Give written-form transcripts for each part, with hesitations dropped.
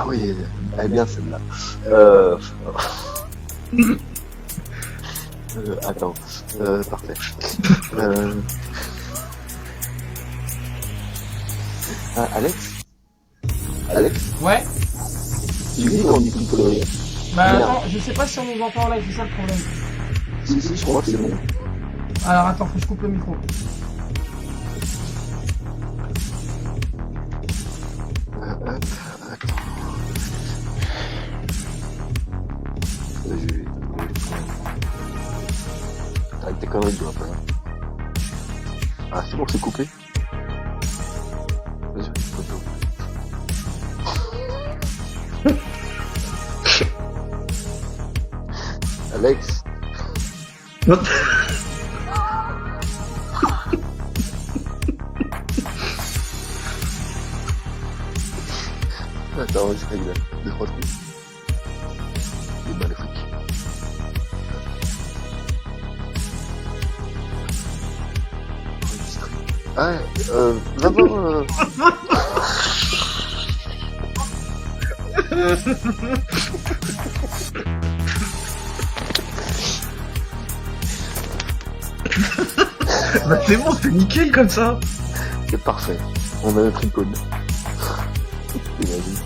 Ah oui, elle est bien celle-là. Attends, parfait. Alex? Alex? Ouais. Tu dis qu'on dit plutôt de rire. Bah Merde. attends, je sais pas si on nous entend en live, c'est ça le problème. Si, je crois que c'est bon. Alors attends, faut que je coupe le micro. Attends. Avec tes conneries, tu vois pas. Ah, c'est bon, c'est coupé. Vas-y, photo. Alex. Attends, je règle 2-3 trucs. Il est magnifique. Ah, va voir. Bah c'est bon, c'est nickel comme ça. C'est parfait. On a notre icône. Imagine.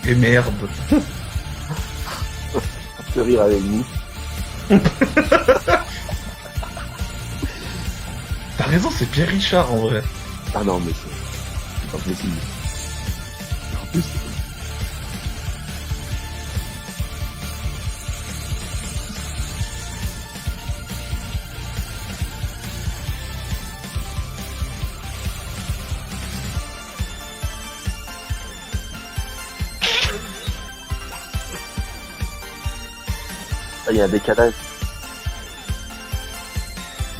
Et merde. On peut rire avec nous. T'as raison, c'est Pierre Richard en vrai. Ah non, mais c'est pas possible. En plus, ah, il y a un décalage.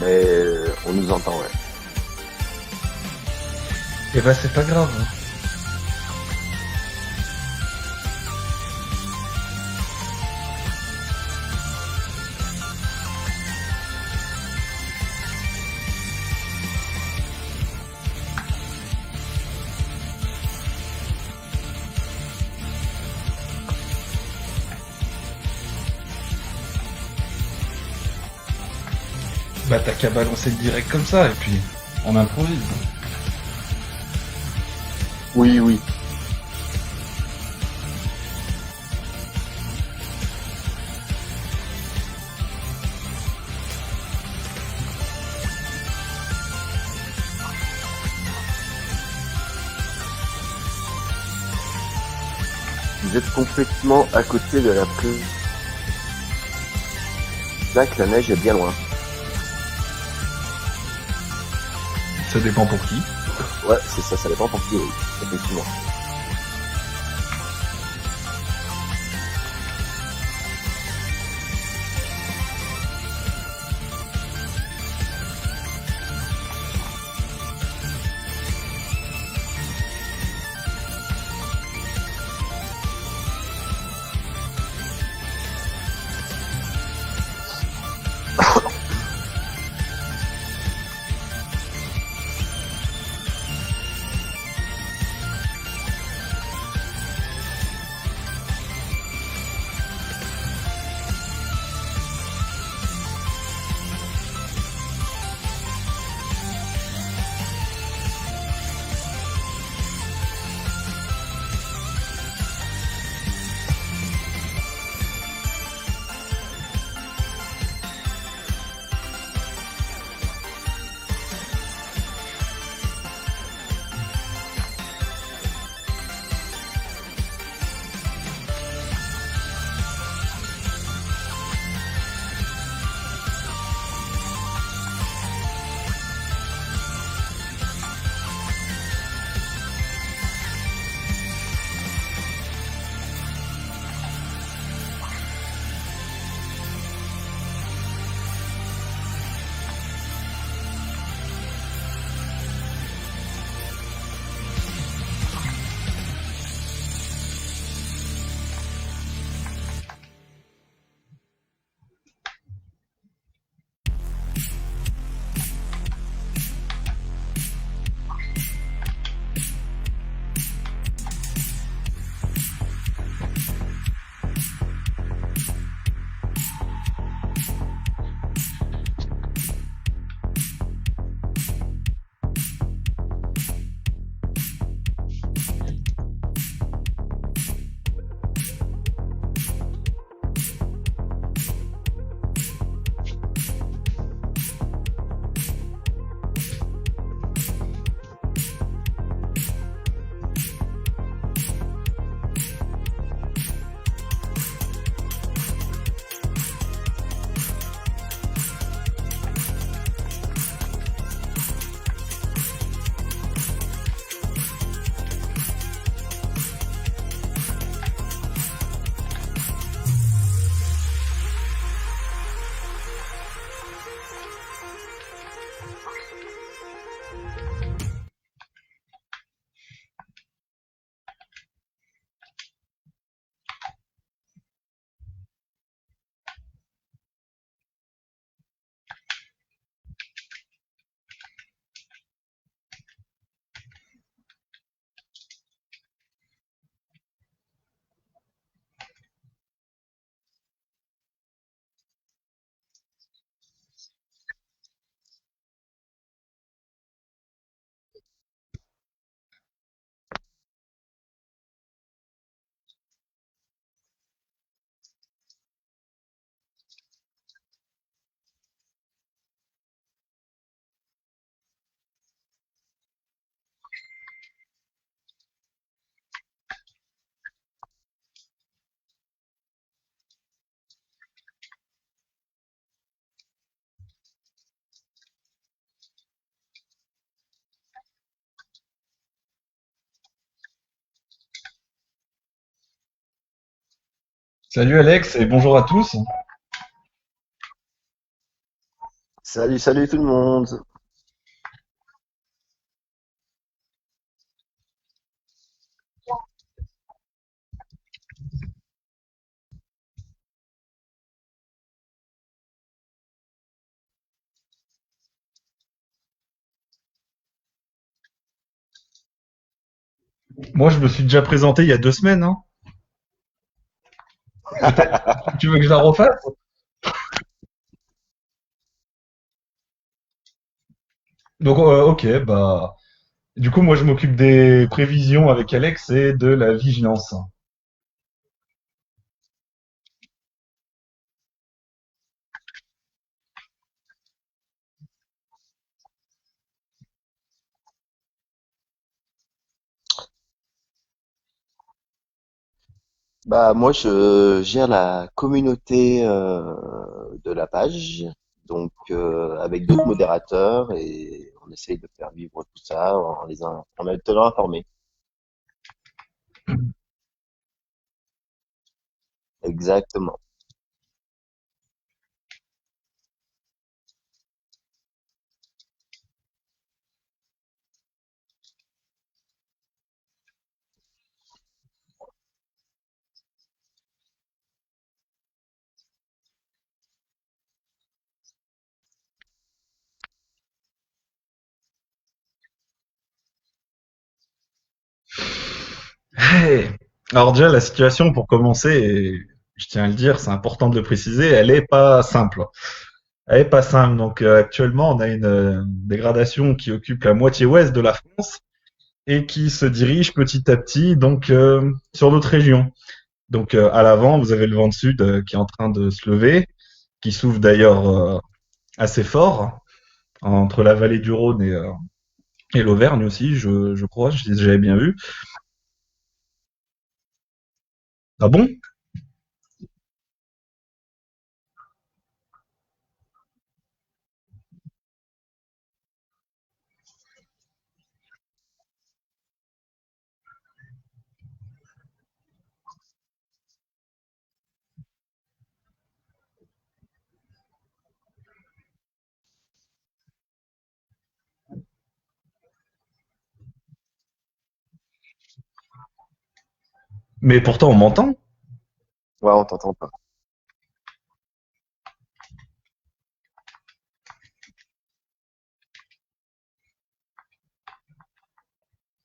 Mais on nous entend, ouais. Et bah c'est pas grave. Hein. Bah t'as qu'à balancer le direct comme ça et puis on improvise. Oui, oui. Vous êtes complètement à côté de la plaine. Là, que la neige est bien loin. Ça dépend pour qui. Ouais, c'est ça, ça dépend pour qui, oui, effectivement. Salut Alex et bonjour à tous. Salut, salut tout le monde. Moi, je me suis déjà présenté il y a 2 semaines, hein. Peut-être. Tu veux que je la refasse? Donc, ok, bah. Du coup, moi, je m'occupe des prévisions avec Alex et de la vigilance. Bah moi je gère la communauté de la page, donc avec d'autres modérateurs et on essaye de faire vivre tout ça en les tenant informés. Exactement. Hey. Alors déjà, la situation, pour commencer, et je tiens à le dire, c'est important de le préciser, elle est pas simple. Elle est pas simple. Donc actuellement, on a une dégradation qui occupe la moitié ouest de la France et qui se dirige petit à petit donc sur notre région. Donc à l'avant, vous avez le vent de sud qui est en train de se lever, qui souffle d'ailleurs assez fort entre la vallée du Rhône et l'Auvergne aussi, je crois, j'avais bien vu. Ah bon? Mais pourtant on m'entend. Ouais, on t'entend pas.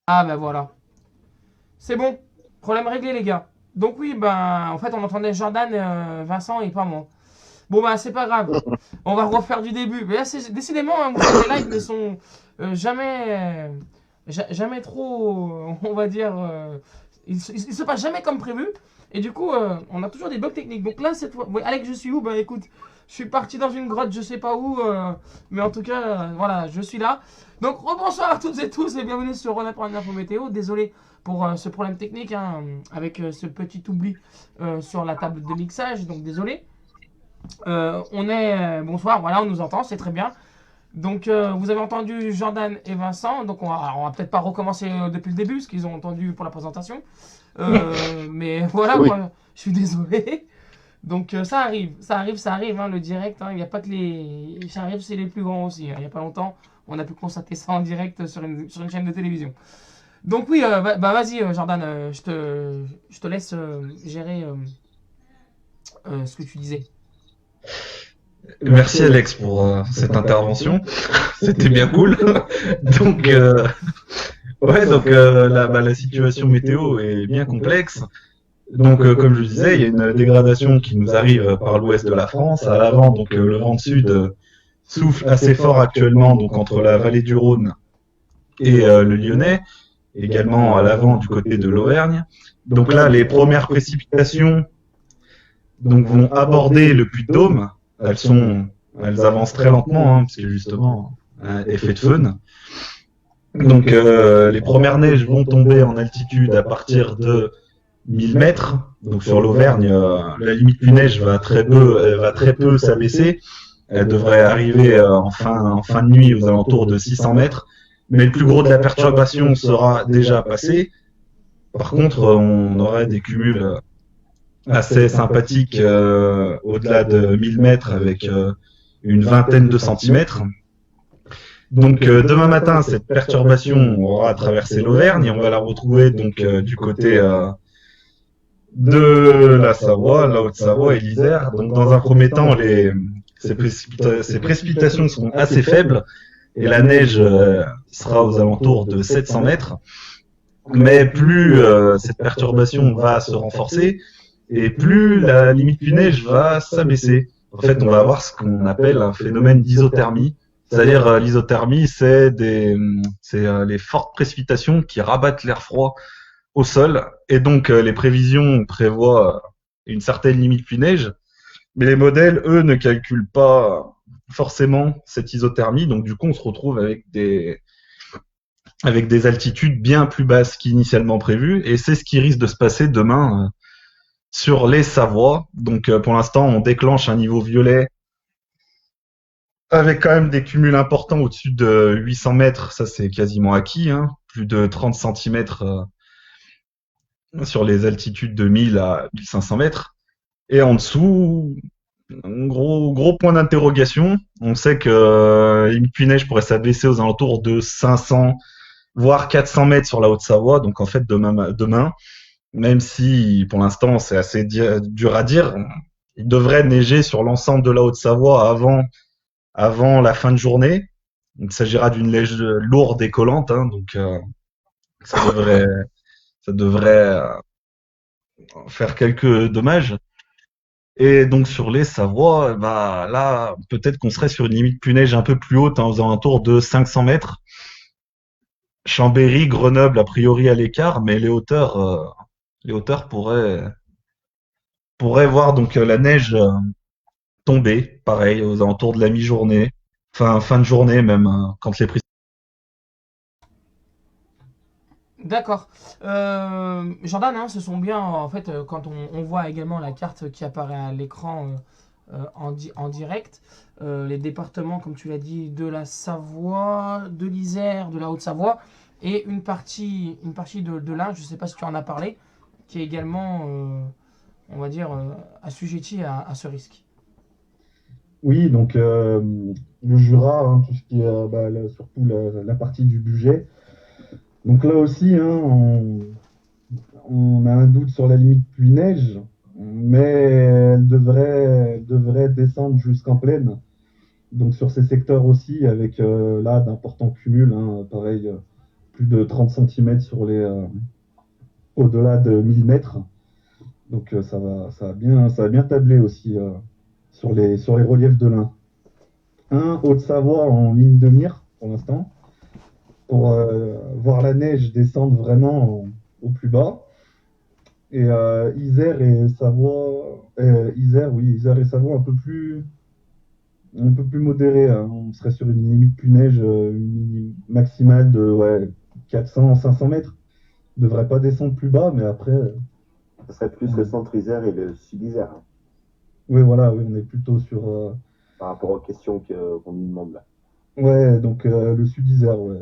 Ah bah voilà. C'est bon. Problème réglé, les gars. Donc oui, ben, en fait, on entendait Jordan, Vincent et pas moi. Bon bah c'est pas grave. On va refaire du début. Mais là, décidément, hein, vous savez, les lives ne sont jamais trop, on va dire, ils se passent jamais comme prévu. Et du coup, on a toujours des bugs techniques. Donc là, cette fois, ouais, Alex, je suis où? Bah écoute, je suis parti dans une grotte, je sais pas où, mais en tout cas, voilà, je suis là. Donc rebonsoir à toutes et tous et bienvenue sur On apprend une info météo. Désolé pour ce problème technique, hein, avec ce petit oubli sur la table de mixage, donc désolé. On est. Bonsoir, voilà, on nous entend, c'est très bien. Donc, vous avez entendu Jordan et Vincent. Donc, on va peut-être pas recommencer depuis le début, ce qu'ils ont entendu pour la présentation. Mais voilà, Oui. moi, je suis désolé. Donc, ça arrive, ça arrive, ça arrive, hein, le direct. Hein, il n'y a pas que les. Ça arrive, c'est les plus grands aussi, hein. Il n'y a pas longtemps, on a pu constater ça en direct sur une chaîne de télévision. Donc, oui, bah, vas-y, Jordan, je te laisse gérer ce que tu disais. Merci Alex pour cette intervention. C'était bien cool. Donc ouais, donc la situation météo est bien complexe. Donc, comme je disais, il y a une dégradation qui nous arrive par l'ouest de la France. À l'avant, donc le vent de sud souffle assez fort actuellement, donc entre la vallée du Rhône et le Lyonnais, également à l'avant du côté de l'Auvergne. Donc là, les premières précipitations donc vont aborder le Puy-de-Dôme. Elles sont, elles avancent très lentement, hein, parce que justement, effet de faune. Donc les premières neiges vont tomber en altitude à partir de 1000 mètres. Donc sur l'Auvergne, la limite du neige va très peu s'abaisser. Elle devrait arriver en fin de nuit aux alentours de 600 mètres. Mais le plus gros de la perturbation sera déjà passé. Par contre, on aurait des cumuls assez sympathique au-delà de 1000 mètres avec une vingtaine de centimètres. Donc demain matin, cette perturbation aura traversé l'Auvergne et on va la retrouver donc du côté de la Savoie, la Haute-Savoie et l'Isère. Donc dans un premier temps, ces précipitations sont assez faibles et la neige sera aux alentours de 700 mètres. Mais plus cette perturbation va se renforcer et plus la limite du neige va s'abaisser. En fait, on va avoir ce qu'on appelle un phénomène d'isothermie. C'est-à-dire l'isothermie, c'est les fortes précipitations qui rabattent l'air froid au sol. Et donc les prévisions prévoient une certaine limite pluie-neige, mais les modèles, eux, ne calculent pas forcément cette isothermie. Donc du coup, on se retrouve avec des altitudes bien plus basses qu'initialement prévues. Et c'est ce qui risque de se passer demain sur les Savoies. Donc pour l'instant, on déclenche un niveau violet avec quand même des cumuls importants au-dessus de 800 mètres. Ça, c'est quasiment acquis, hein. Plus de 30 centimètres sur les altitudes de 1000 à 1500 mètres. Et en dessous, un gros point d'interrogation. On sait que une pluie-neige pourrait s'abaisser aux alentours de 500, voire 400 mètres sur la Haute-Savoie. Donc en fait, demain, même si pour l'instant c'est assez dur à dire, il devrait neiger sur l'ensemble de la Haute-Savoie avant la fin de journée. Il s'agira d'une neige lourde et collante, hein, donc ça devrait faire quelques dommages. Et donc sur les Savoies, bah là, peut-être qu'on serait sur une limite pluie-neige un peu plus haute, hein, aux alentours de 500 mètres. Chambéry, Grenoble, a priori à l'écart, mais les hauteurs pourraient voir donc la neige tomber, pareil, aux alentours de la mi-journée, fin de journée même, quand les prix. D'accord. Jordan, hein, ce sont bien, en fait, quand on voit également la carte qui apparaît à l'écran en direct, les départements, comme tu l'as dit, de la Savoie, de l'Isère, de la Haute-Savoie, et une partie de l'Ain, je ne sais pas si tu en as parlé, qui est également, on va dire, assujetti à ce risque. Oui, donc le Jura, hein, tout ce qui est surtout la partie du budget. Donc là aussi, hein, on a un doute sur la limite pluie-neige, mais elle devrait descendre jusqu'en plaine. Donc sur ces secteurs aussi, avec là d'importants cumuls, hein, pareil, plus de 30 centimètres au-delà de 1000 mètres. Donc ça va bien tabler aussi sur les reliefs de l'Ain. Haute-Savoie en ligne de mire pour l'instant, pour voir la neige descendre vraiment au plus bas. Et Isère et Savoie, Isère et Savoie un peu plus modéré, hein. On serait sur une limite pluie-neige maximale de 400-500 mètres. On ne devrait pas descendre plus bas, mais après, Ça serait plus le centre Isère et le sud Isère, hein, oui, voilà, oui, on est plutôt sur par rapport aux questions qu'on nous demande là. ouais, donc le sud Isère, ouais.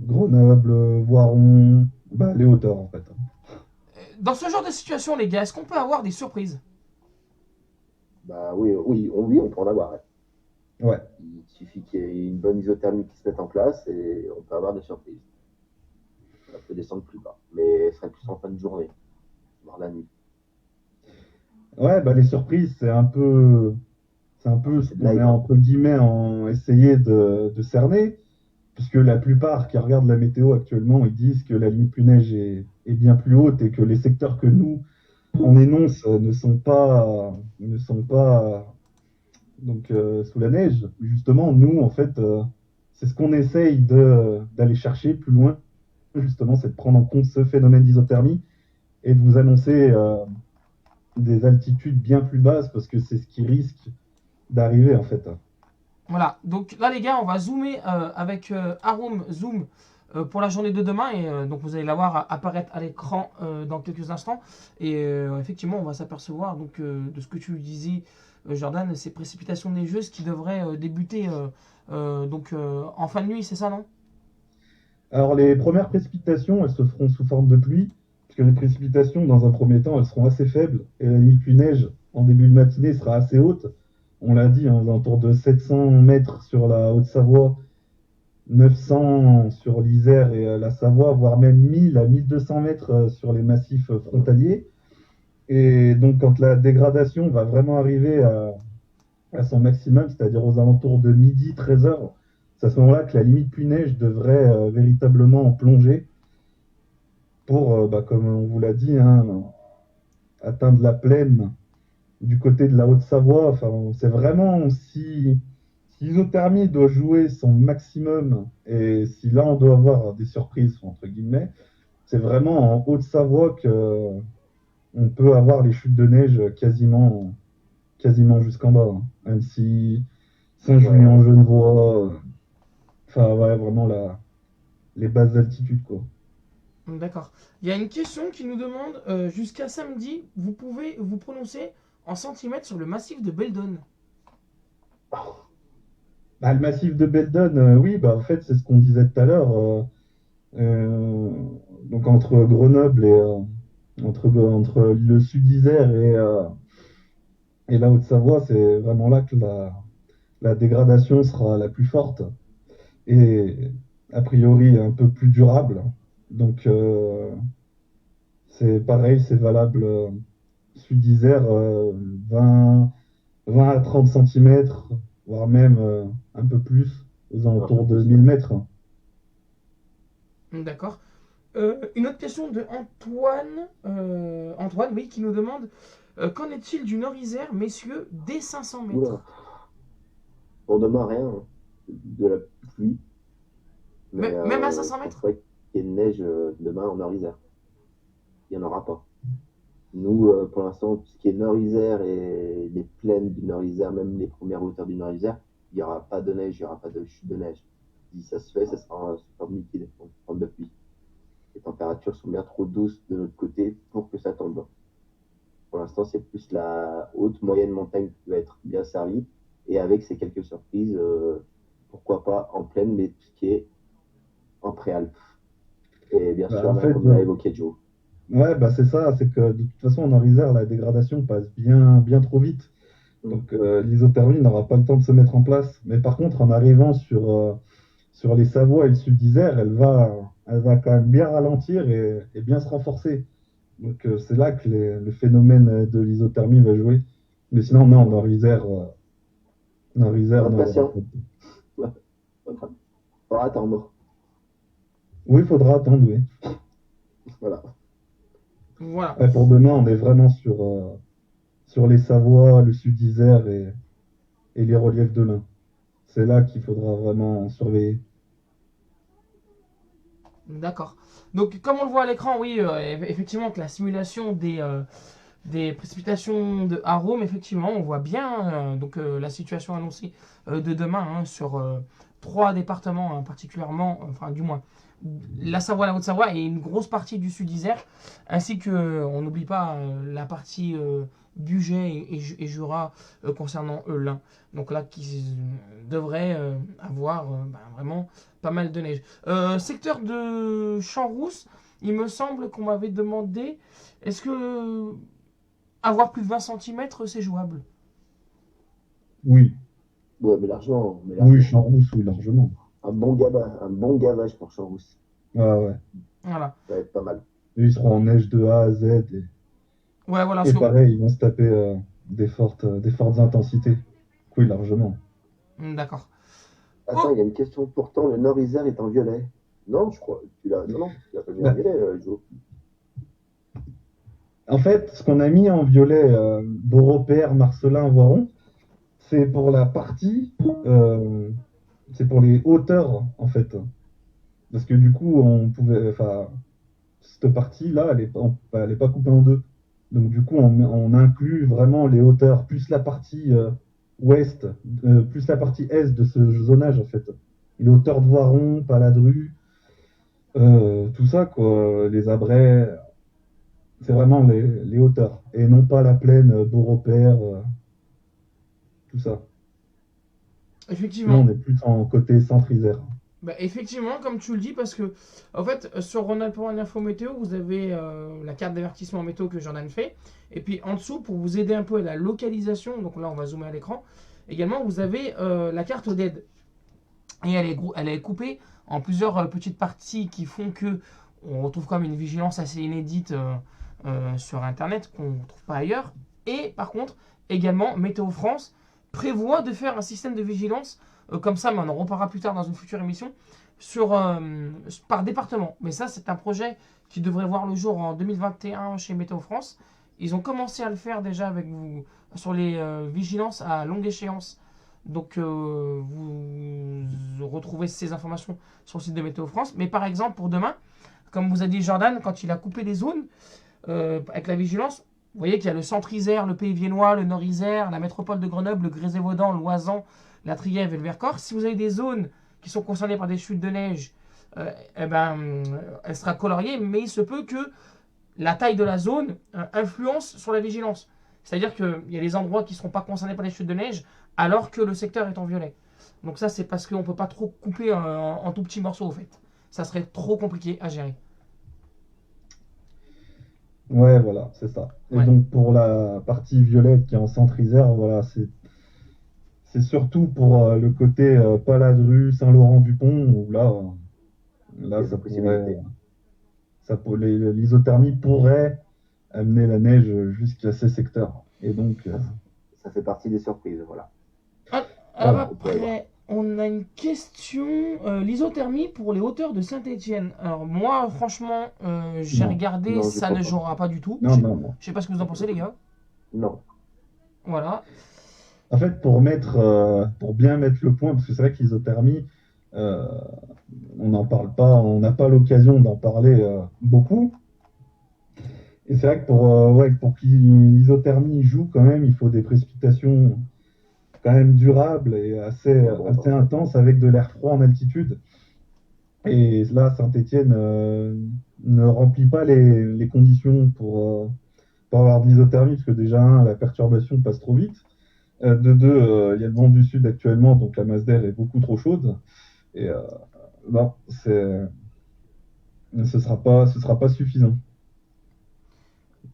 Grenoble, Voiron, les hauteurs en fait. Dans ce genre de situation, les gars, est-ce qu'on peut avoir des surprises? Bah oui, oui, on peut en avoir, ouais. Ouais. Il suffit qu'il y ait une bonne isothermie qui se mette en place et on peut avoir des surprises. Ça peut descendre plus bas, mais ce serait plus en fin de journée, voire la nuit. Ouais, les surprises, c'est un peu ce C'est de qu'on est live, hein. entre guillemets en essayer de cerner, puisque la plupart qui regardent la météo actuellement, ils disent que la limite neige est bien plus haute et que les secteurs que nous on énonce ne sont pas donc sous la neige. Justement, nous, en fait, c'est ce qu'on essaye d'aller chercher plus loin, justement, c'est de prendre en compte ce phénomène d'isothermie et de vous annoncer des altitudes bien plus basses parce que c'est ce qui risque d'arriver, en fait. Voilà, donc là les gars, on va zoomer avec Arum Zoom pour la journée de demain et donc vous allez la voir apparaître à l'écran dans quelques instants et effectivement on va s'apercevoir donc de ce que tu disais Jordan, ces précipitations neigeuses qui devraient débuter donc en fin de nuit, c'est ça non? Alors, les premières précipitations, elles se feront sous forme de pluie, Parce que les précipitations, dans un premier temps, elles seront assez faibles, et la limite pluie-neige, en début de matinée, sera assez haute. On l'a dit, hein, aux alentours de 700 mètres sur la Haute-Savoie, 900 sur l'Isère et la Savoie, voire même 1000 à 1200 mètres sur les massifs frontaliers. Et donc, quand la dégradation va vraiment arriver à son maximum, c'est-à-dire aux alentours de midi, 13 heures, c'est à ce moment-là que la limite pluie-neige devrait véritablement plonger pour, comme on vous l'a dit, hein, atteindre la plaine du côté de la Haute-Savoie. Enfin, c'est vraiment si l'isothermie doit jouer son maximum et si là on doit avoir des surprises, entre guillemets, c'est vraiment en Haute-Savoie que on peut avoir les chutes de neige quasiment jusqu'en bas, hein. Même si Saint-Julien-en-Genevois, enfin ouais, vraiment les basses altitudes, quoi. D'accord. Il y a une question qui nous demande jusqu'à samedi, vous pouvez vous prononcer en centimètres sur le massif de Beldon. Bah, le massif de Beldon, oui, bah en fait c'est ce qu'on disait tout à l'heure. Euh, donc entre Grenoble entre le Sud-Isère et la Haute-Savoie, c'est vraiment là que la dégradation sera la plus forte et a priori un peu plus durable. Donc c'est pareil, c'est valable Sud-Isère, 20, 20 à 30 centimètres, voire même un peu plus, aux alentours de 1000 mètres. D'accord. Une autre question de Antoine. Antoine, oui, qui nous demande qu'en est-il du Nord-Isère, messieurs, dès 500 mètres? Oula. Pour demain, rien, hein. De la pluie. Mais Même à 500 je pense mètres? pas qu'il y ait de neige demain en Nord-Isère. Il n'y en aura pas. Nous, pour l'instant, tout ce qui est Nord-Isère et les plaines du Nord-Isère, même les premières hauteurs du Nord-Isère, il n'y aura pas de neige, il n'y aura pas de chute de neige. Si ça se fait, ça sera sous forme liquide, en forme de pluie. Les températures sont bien trop douces de notre côté pour que ça tombe. Pour l'instant, c'est plus la haute, moyenne montagne qui va être bien servie. Et avec ces quelques surprises, pourquoi pas en plaine, mais tout ce qui est en préalpes. Et bien Bah, sûr, en là, fait, comme l'a évoqué Joe. ouais, bah c'est ça, c'est que de toute façon en Nord-Isère, la dégradation passe bien trop vite. Donc l'isothermie n'aura pas le temps de se mettre en place. Mais par contre, en arrivant sur les Savoies et le sud d'Isère, elle va quand même bien ralentir et bien se renforcer. Donc c'est là que le phénomène de l'isothermie va jouer. Mais sinon, non, Nord-Isère, non, il y aura Impatient. pas de- On va attendre. Oui, il faudra attendre, oui. Voilà. Voilà. Ouais, pour demain, on est vraiment sur les Savoies, le sud d'Isère et les reliefs de l'Ain. C'est là qu'il faudra vraiment surveiller. D'accord. Donc, comme on le voit à l'écran, oui, effectivement, que la simulation des précipitations de Arome, effectivement, on voit bien la situation annoncée de demain hein, sur trois départements hein, particulièrement, enfin du moins la Savoie, la Haute-Savoie et une grosse partie du Sud-Isère, ainsi que, on n'oublie pas la partie Bugey et Jura concernant l'Ain. Donc là, qui devrait avoir vraiment pas mal de neige. Secteur de Champs-Rousse, il me semble qu'on m'avait demandé, est-ce que avoir plus de 20 centimètres, c'est jouable? Oui, Ouais, mais largement. oui, Champs-Rousse, oui, largement. Un bon gavage pour Champs-Rousse. Ah ouais. Voilà. Ça va être pas mal. Eux, ils seront en neige de A à Z. Ouais, voilà. Et pareil, ils vont se taper des fortes intensités. Oui, largement. D'accord. Attends, Oh, il y a une question. Pourtant, le Nord-Isère est en violet. Non, je crois. Non, tu l'as pas mis en Bah, violet, Joe. en fait, ce qu'on a mis en violet, Beaurepaire, Marcelin, Voiron, c'est pour la partie, c'est pour les hauteurs, en fait. Parce que du coup, enfin, cette partie-là, elle est pas coupée en deux. Donc du coup, on inclut vraiment les hauteurs, plus la partie ouest, plus la partie est de ce zonage, en fait. Les hauteurs de Voiron, Paladru, tout ça, quoi. Les Abrais, c'est vraiment les hauteurs. Et non pas la plaine, Beaurepaire, tout ça. Là, effectivement. on est plus en côté centre-Isère. Bah, effectivement, comme tu le dis, parce que en fait, sur Ronald.info météo, vous avez la carte d'avertissement météo que Jordan fait. Et puis en dessous, pour vous aider un peu à la localisation, donc là on va zoomer à l'écran, également vous avez la carte d'aide. Et elle est coupée en plusieurs petites parties qui font que on retrouve comme une vigilance assez inédite sur Internet qu'on ne trouve pas ailleurs. Et par contre, également, Météo France prévoit de faire un système de vigilance comme ça, mais on en reparlera plus tard dans une future émission, sur, par département. Mais ça, c'est un projet qui devrait voir le jour en 2021 chez Météo France. Ils ont commencé à le faire déjà avec vous sur les vigilances à longue échéance. Donc, vous retrouvez ces informations sur le site de Météo France. Mais par exemple, pour demain, comme vous a dit Jordan, quand il a coupé les zones avec la vigilance, vous voyez qu'il y a le centre-Isère, le Pays Viennois, le Nord-Isère, la métropole de Grenoble, le Grésivaudan, l'Oisans, la Trièves et le Vercors. Si vous avez des zones qui sont concernées par des chutes de neige, elle sera coloriée, mais il se peut que la taille de la zone influence sur la vigilance. C'est-à-dire qu'il y a des endroits qui ne seront pas concernés par les chutes de neige, alors que le secteur est en violet. Donc ça, c'est parce qu'on ne peut pas trop couper en tout petits morceaux, au fait. Ça serait trop compliqué à gérer. Ouais, voilà, c'est ça. Et Ouais. donc pour la partie violette qui est en centre Isère, voilà, c'est surtout pour le côté Paladru, Saint-Laurent-du-Pont, où Il là y a des possibilités. l'isothermie pourrait amener la neige jusqu'à ces secteurs. Et donc, Ça fait partie des surprises, voilà. Alors voilà. On peut aller voir. après, on a une question. L'isothermie pour les hauteurs de Saint-Étienne. Alors moi, franchement, j'ai Non, regardé, Non, je ça crois ne pas. jouera pas du tout. non, non, non. Je sais pas ce que vous en pensez, les gars. Non. Voilà. En fait, pour bien mettre le point, parce que c'est vrai que l'isothermie, euh, on n'en parle pas, on n'a pas l'occasion d'en parler beaucoup. Et c'est vrai que pour que l'isothermie joue quand même, il faut des précipitations quand même durables et assez intenses avec de l'air froid en altitude. Et là, Saint-Étienne ne remplit pas les conditions pour avoir de l'isothermie, parce que déjà, un, la perturbation passe trop vite. De deux, il y a le vent du sud actuellement, donc la masse d'air est beaucoup trop chaude. Et non, ce sera pas suffisant.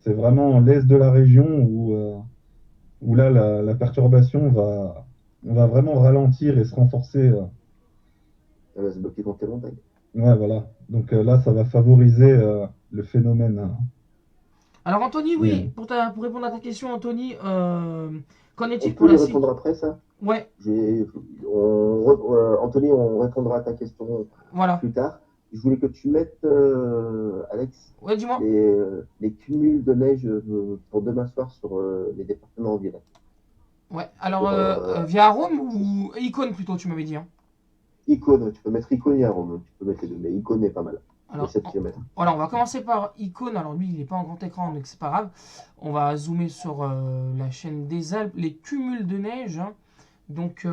C'est vraiment l'est de la région où là, la perturbation va vraiment ralentir et se renforcer. Ça va se bloquer contre les montagnes. Ouais, voilà. Donc là, ça va favoriser le phénomène, hein. Alors Anthony, Mais, oui, pour répondre à ta question, Anthony, qu'en On est-il pour peut la y cycle? répondre après, ça? Ouais, Anthony, on répondra à ta question voilà. plus tard. Je voulais que tu mettes, Alex, Ouais, dis-moi. les cumuls de neige pour demain soir sur les départements environnants. Ouais, alors Sur via Arome ou Icône plutôt, tu m'avais dit, hein. Icône, tu peux mettre Icône et Arôme, tu peux mettre les deux, mais Icône est pas mal. Les Alors, 7 km. voilà, on va commencer par Icône. Alors lui, il n'est pas en grand écran, donc c'est pas grave. On va zoomer sur la chaîne des Alpes, les cumuls de neige, hein. Donc,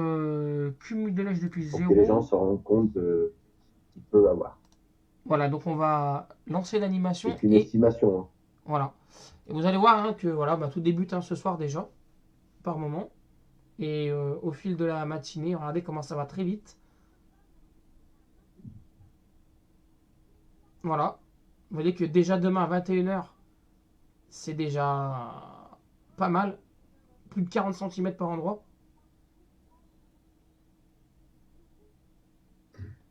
cumul de neige depuis Pour que les gens 0. se rendent compte qu'il peut avoir. Voilà, donc on va lancer l'animation C'est une et estimation, hein. voilà. Et vous allez voir hein, que voilà, bah, tout débute hein, ce soir déjà, par moment. Et au fil de la matinée, regardez comment ça va très vite. Voilà. Vous voyez que déjà demain à 21h, c'est déjà pas mal. Plus de 40 cm par endroit.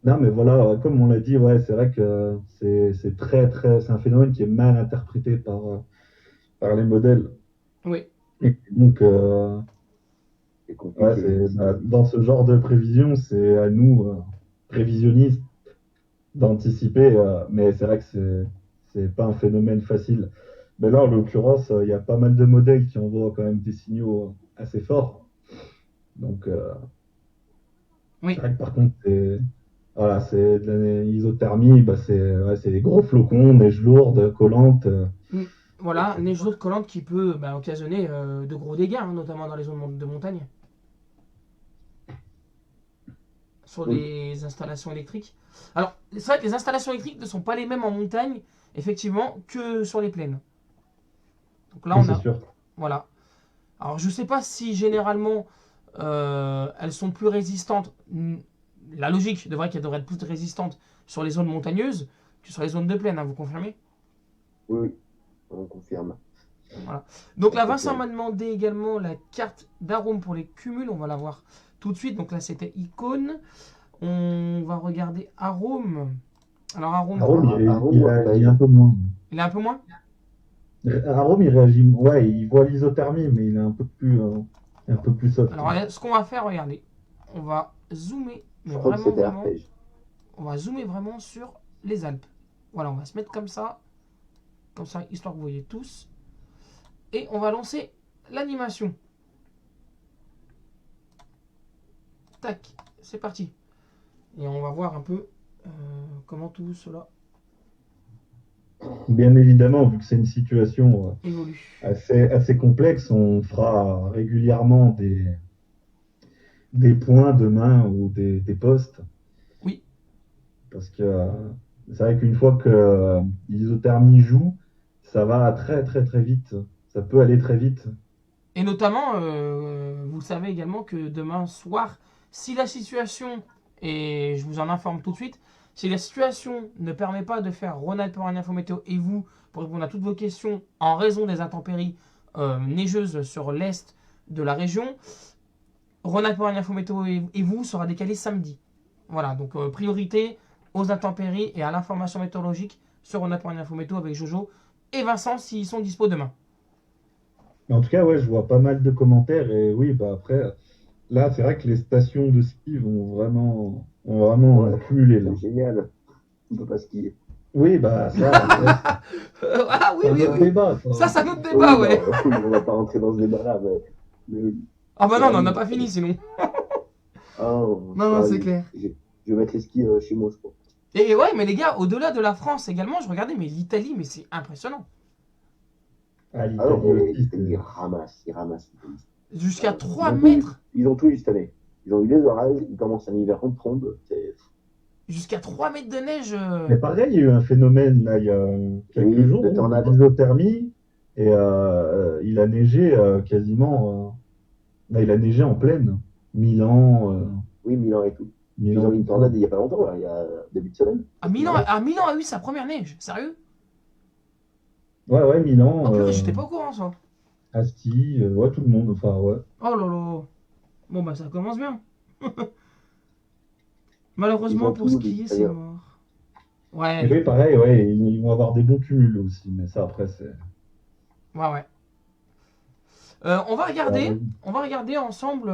non, mais voilà, comme on l'a dit, ouais, c'est vrai que c'est un phénomène qui est mal interprété par les modèles. Oui, Et donc, C'est ouais, compliqué. dans ce genre de prévision, c'est à nous, prévisionnistes, d'anticiper, mais c'est vrai que c'est pas un phénomène facile. Mais là, en l'occurrence, il y a pas mal de modèles qui envoient quand même des signaux assez forts. Donc, c'est oui. vrai que par contre, voilà, c'est de l'isothermie, bah, c'est des gros flocons, neige lourde, collante. Voilà, neige lourde collante qui peut bah, occasionner de gros dégâts, hein, notamment dans les zones de montagne. Sur Oui. les installations électriques. Alors, c'est vrai que les installations électriques ne sont pas les mêmes en montagne, effectivement, que sur les plaines. Donc là, Oui, on c'est a. sûr. Voilà. Alors, je sais pas si généralement elles sont plus résistantes. la logique devrait qu'elle devrait être plus résistante sur les zones montagneuses que sur les zones de plaine, hein, vous confirmez? Oui, oui, on confirme. Donc là, Ok. Vincent m'a demandé également la carte d'arôme pour les cumuls. On va la voir tout de suite. Donc là, c'était icône. On va regarder arôme. Alors arôme, Arôme, Arôme, il ouais, réagit un peu moins. il est un peu moins. Arôme, il réagit. Ouais, il voit l'isothermie, mais il est un peu plus soft. Alors ce qu'on va faire, regardez. On va zoomer, mais Je crois que vraiment, c'était vraiment. arpège. On va zoomer vraiment sur les Alpes. Voilà, on va se mettre comme ça. Comme ça, histoire que vous voyez tous. Et on va lancer l'animation. Tac, c'est parti. Et on va voir un peu comment tout cela Bien évidemment, vu que c'est une situation évolue. assez complexe, on fera régulièrement des points de main ou des postes. Oui. Parce que c'est vrai qu'une fois que l'isothermie joue, ça va très très très vite. Ça peut aller très vite. Et notamment, vous savez également que demain soir, si la situation, et je vous en informe tout de suite, si la situation ne permet pas de faire Ronald pour un info météo et vous, pour répondre à toutes vos questions en raison des intempéries neigeuses sur l'est de la région, Ronald pour un info météo et vous sera décalé samedi. Voilà, donc priorité aux intempéries et à l'information météorologique sur Ronald pour un info météo avec Jojo et Vincent s'ils sont dispo demain. Mais en tout cas, ouais, je vois pas mal de commentaires et oui, bah après, là, c'est vrai que les stations de ski ont vraiment Ouais. cumulé là. C'est génial. On peut pas skier. Oui, bah ça, Ah oui, c'est un oui, autre oui. débat. Ça, c'est un autre débat, ouais. Oui, on va pas rentrer dans ce débat-là, mais Ah bah non, on n'en a pas fini sinon. Non, c'est clair. Je vais mettre les skis chez moi, je crois. Et ouais, mais les gars, au-delà de la France également, je regardais, mais l'Italie, mais c'est impressionnant. Ah, Ah l'Italie non, mais aussi, ils ramassent. Jusqu'à 3 Ils ont tout eu. mètres. Ils ont tout eu cette année. Ils ont eu des orages, ils commencent un hiver en trombe. Jusqu'à 3 mètres de neige. Mais pareil, il y a eu un phénomène là, il y a quelques Oui, jours, de tornade. d'isothermie, et il a neigé quasiment. Là, il a neigé en pleine. Milan, Oui, Milan et tout. Ils Milan. ont eu une tout ça. tornade il y a pas longtemps, là, il y a début de semaine. Milan a eu sa première neige. Sérieux? Ouais, Milan, Oh purée, j'étais pas au courant ça. Asti, ouais, tout le monde. Enfin, ouais. Oh là là. Bon bah ça commence bien. Ils Malheureusement ont pour tout, skier, les c'est Italiens. mort. Ouais, Et oui, pareil, ouais, ils vont avoir des bons cumuls aussi, mais ça après, c'est. ouais. On va regarder ensemble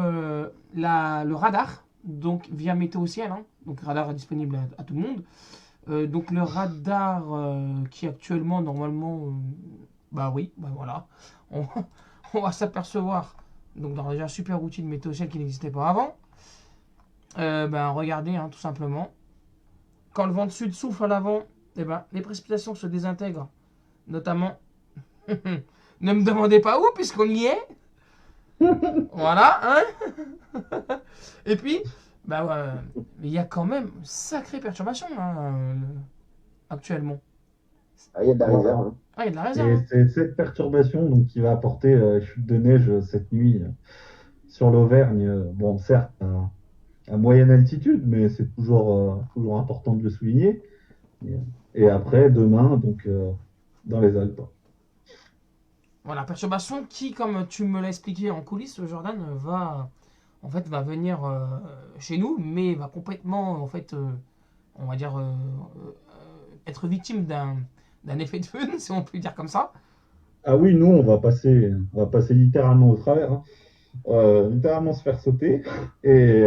le radar, donc via Météo Ciel, hein. Donc radar est disponible à tout le monde. Donc le radar qui actuellement normalement, bah oui, bah voilà, on, on va s'apercevoir donc dans déjà un super outil de Météo Ciel qui n'existait pas avant. Ben regardez, hein, tout simplement, quand le vent de sud souffle à l'avant, eh ben les précipitations se désintègrent, notamment. Ne me demandez pas où puisqu'on y est. Voilà, hein. Et puis, bah, il y a quand même une sacrée perturbation hein, actuellement. Ah, il y a de la Voilà. réserve. Hein. Ah, il y a de la réserve. Et Hein. c'est cette perturbation donc, qui va apporter chute de neige cette nuit sur l'Auvergne. Bon, certes, à moyenne altitude, mais c'est toujours important de le souligner. Et après, demain, donc dans les Alpes. Voilà, perturbation qui, comme tu me l'as expliqué en coulisses, Jordan, va venir chez nous, mais va complètement, en fait, on va dire, être victime d'un effet de fun, si on peut dire comme ça. Ah oui, nous, on va passer littéralement au travers. Hein. Littéralement se faire sauter. Et